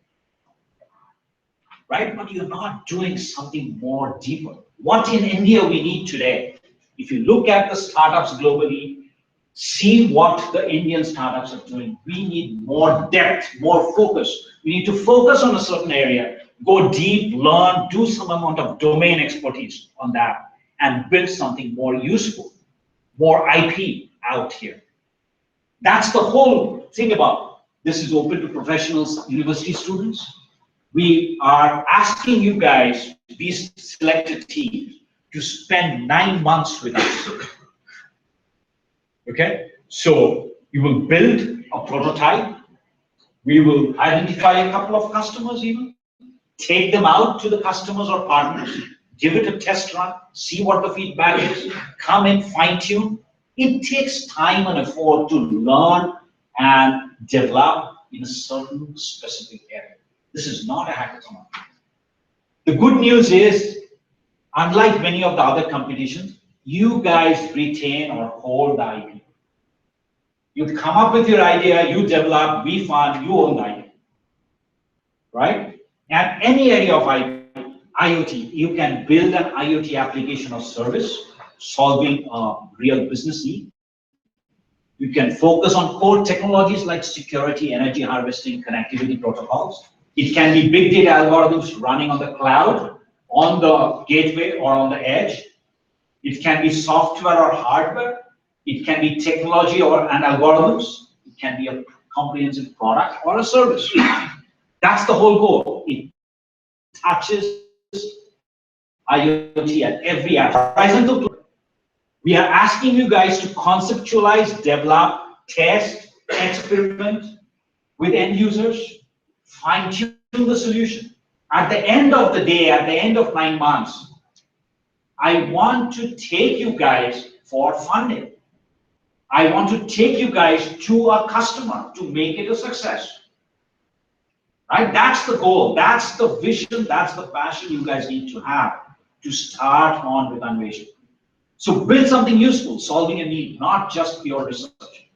Right? But you're not doing something more deeper. What in India we need today, if you look at the startups globally, see what the Indian startups are doing. We need more depth, more focus. We need to focus on a certain area, go deep, learn, do some amount of domain expertise on that, and build something more useful, more IP out here. That's the whole thing about this. Is open to professionals, university students. We are asking you guys, these selected teams, to spend 9 months with us. Okay? So you will build a prototype. We will identify a couple of customers even, take them out to the customers or partners, give it a test run, see what the feedback is, come and fine tune. It takes time and effort to learn and develop in a certain specific area. This is not a hackathon. The good news is, unlike many of the other competitions, you guys retain or hold the IP. You come up with your idea, you develop, we fund, you own the IP. Right? And any area of IoT, you can build an IoT application or service solving a real business need. You can focus on core technologies like security, energy harvesting, connectivity protocols. It can be big data algorithms running on the cloud, on the gateway, or on the edge. It can be software or hardware. It can be technology and algorithms. It can be a comprehensive product or a service. That's the whole goal. It touches IoT at every horizontal. We are asking you guys to conceptualize, develop, test, experiment with end users, fine-tune the solution. At the end of the day, at the end of 9 months, I want to take you guys for funding. I want to take you guys to a customer to make it a success. Right? That's the goal. That's the vision. That's the passion you guys need to have to start on with innovation. So build something useful, solving a need, not just pure research.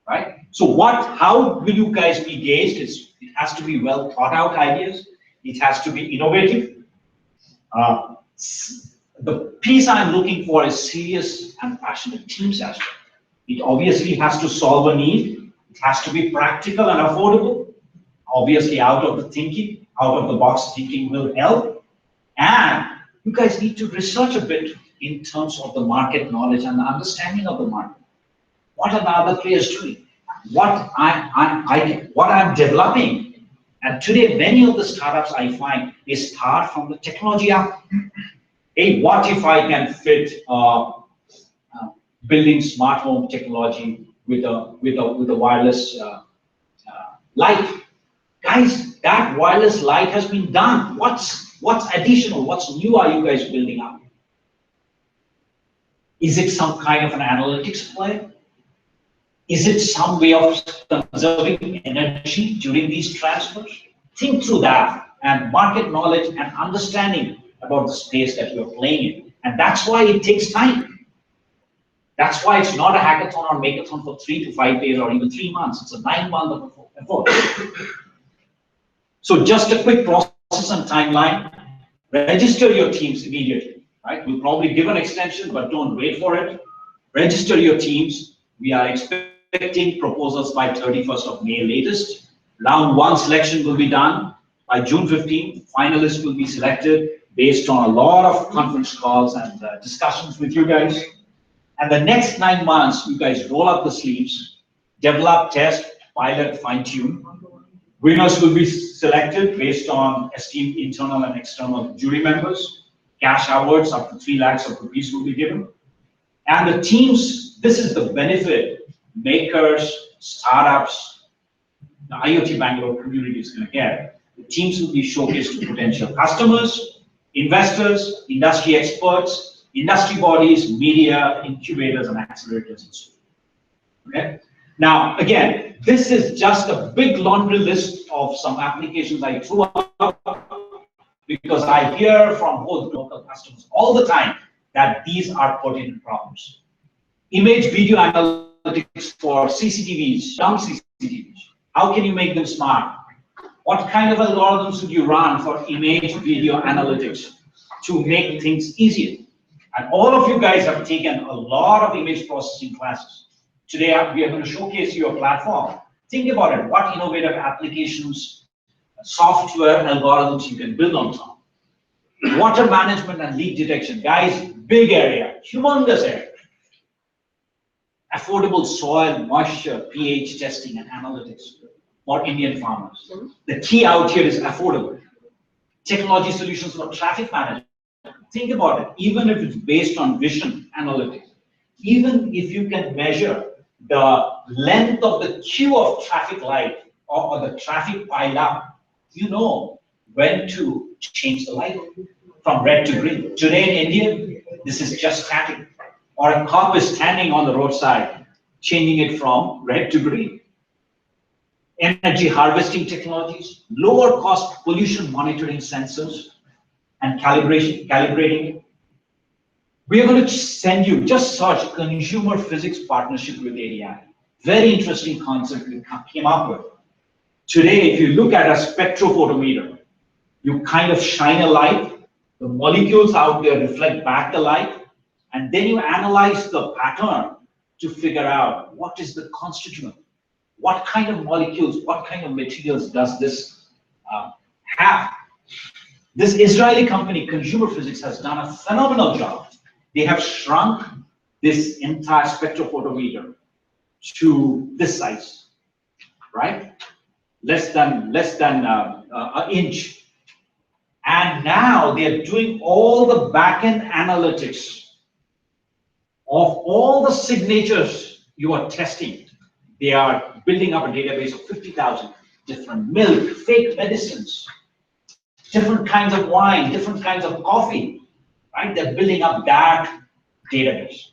Right? So how will you guys be gauged? It has to be well thought out ideas. It has to be innovative. The piece I'm looking for is serious and passionate teams as well. It obviously has to solve a need. It has to be practical and affordable. Obviously, out of the box thinking will help. And you guys need to research a bit in terms of the market knowledge and the understanding of the market. What are the other players doing? What I'm developing. And today, many of the startups I find, they start from the technology up. Hey, what if I can fit building smart home technology with a wireless light? Guys, that wireless light has been done. What's additional? What's new are you guys building up? Is it some kind of an analytics play? Is it some way of conserving energy during these transfers? Think through that, and market knowledge and understanding about the space that you're playing in. And that's why it takes time. That's why it's not a hackathon or makeathon for 3 to 5 days or even 3 months. It's a 9-month effort. So just a quick process and timeline. Register your teams immediately. Right? We'll probably give an extension, but don't wait for it. Register your teams. We are expecting proposals by 31st of May latest. Round 1 selection will be done by June 15th. Finalists will be selected based on a lot of conference calls and discussions with you guys. And the next 9 months, you guys roll up the sleeves, develop, test, pilot, fine-tune. Winners will be selected based on esteemed internal and external jury members. Cash awards up to 3 lakhs of rupees will be given. And the teams, this is the benefit makers, startups, the IoT Bangalore community is going to get. The teams will be showcased to potential customers, investors, industry experts, industry bodies, media, incubators, and accelerators, and so on. Okay? Now, again, this is just a big laundry list of some applications I threw out because I hear from both local customers all the time that these are pertinent problems. Image video analytics for CCTVs, young CCTVs. How can you make them smart? What kind of algorithms would you run for image video analytics to make things easier? And all of you guys have taken a lot of image processing classes. Today, we are going to showcase you a platform. Think about it. What innovative applications, software algorithms you can build on top. Water management and leak detection. Guys, big area, humongous area. Affordable soil, moisture, pH testing, and analytics for Indian farmers. The key out here is affordable. Technology solutions for traffic management. Think about it. Even if it's based on vision analytics, even if you can measure the length of the queue of traffic light or the traffic pile up, you know when to change the light from red to green. Today in India, this is just static. Or a cop is standing on the roadside, changing it from red to green. Energy harvesting technologies, lower cost pollution monitoring sensors, and calibrating. We are going to send you, just search consumer physics partnership with ADI. Very interesting concept we came up with. Today, if you look at a spectrophotometer, you kind of shine a light, the molecules out there reflect back the light, and then you analyze the pattern to figure out what is the constituent, what kind of molecules, what kind of materials does this have. This Israeli company, Consumer Physics, has done a phenomenal job. They have shrunk this entire spectrophotometer to this size, right? Less than an inch. And now they're doing all the back-end analytics of all the signatures you are testing. They are building up a database of 50,000 different milk, fake medicines, different kinds of wine, different kinds of coffee, right? They're building up that database.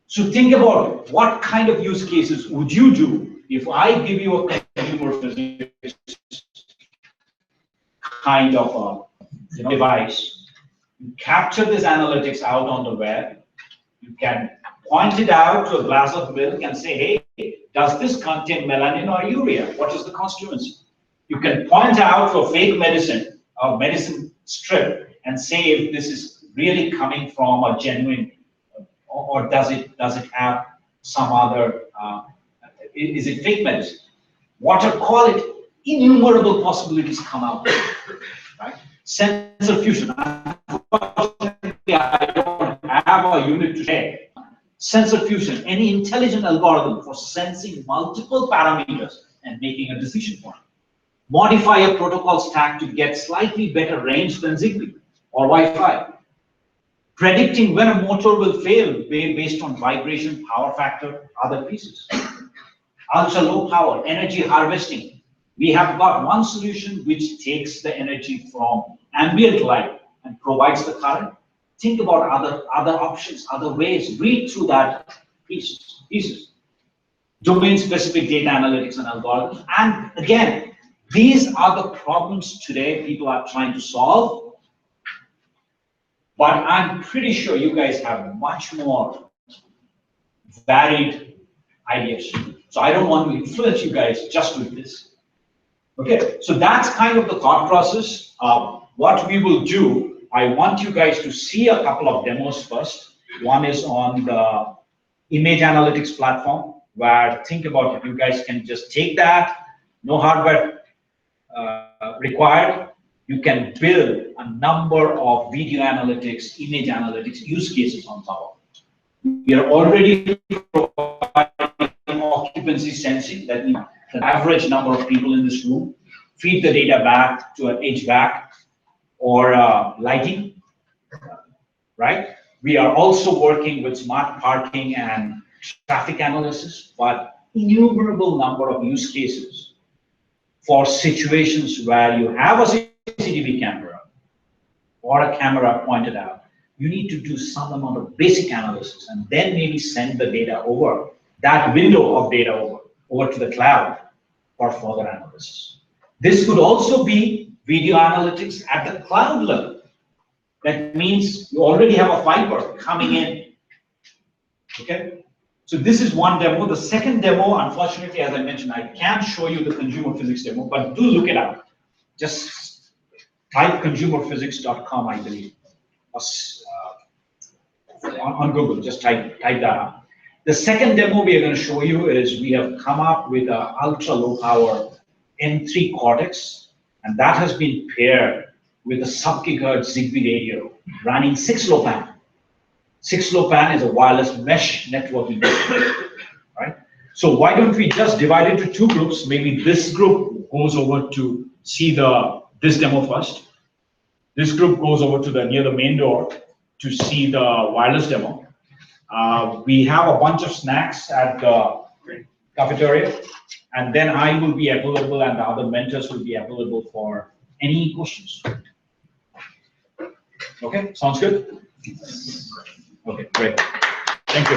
So think about what kind of use cases would you do if I give you a consumer physics kind of a device. You capture this analytics out on the web. You can point it out to a glass of milk and say, hey, does this contain melanin or urea? What is the constituency? You can point out to a fake medicine or medicine strip and say if this is really coming from a genuine, or does it have some other, is it fake medicine? Water quality, innumerable possibilities come out, right? Sensor fusion. Unfortunately, I don't have a unit to share. Sensor fusion, any intelligent algorithm for sensing multiple parameters and making a decision point. Modify a protocol stack to get slightly better range than Zigbee or Wi-Fi. Predicting when a motor will fail based on vibration, power factor, other pieces. Ultra low power, energy harvesting. We have got one solution which takes the energy from ambient light and provides the current. Think about other options, other ways. Read through that pieces. Domain-specific data analytics and algorithms. And again, these are the problems today people are trying to solve. But I'm pretty sure you guys have much more varied ideas. So I don't want to influence you guys just with this. Okay, so that's kind of the thought process. What we will do, I want you guys to see a couple of demos first. One is on the image analytics platform, where think about it, you guys can just take that, no hardware required. You can build a number of video analytics, image analytics use cases on top of it. We are already providing occupancy sensing, that means the average number of people in this room, feed the data back to an HVAC or lighting, right? We are also working with smart parking and traffic analysis, but innumerable number of use cases for situations where you have a CCTV camera or a camera pointed out. You need to do some amount of basic analysis and then maybe send the data over, that window of data over to the cloud for further analysis. This could also be video analytics at the cloud level. That means you already have a fiber coming in. Okay? So this is one demo. The second demo, unfortunately, as I mentioned, I can't show you the consumer physics demo, but do look it up. Just type consumerphysics.com, I believe. On Google, just type that up. The second demo we are going to show you is we have come up with an ultra low power M3 Cortex, and that has been paired with a sub-gigahertz Zigbee radio running 6LoWPAN. 6LoWPAN is a wireless mesh networking, right? So why don't we just divide into two groups? Maybe this group goes over to see this demo first. This group goes over to near the main door to see the wireless demo. We have a bunch of snacks at the cafeteria, and then I will be available and the other mentors will be available for any questions. Okay, sounds good? Okay, great. Thank you.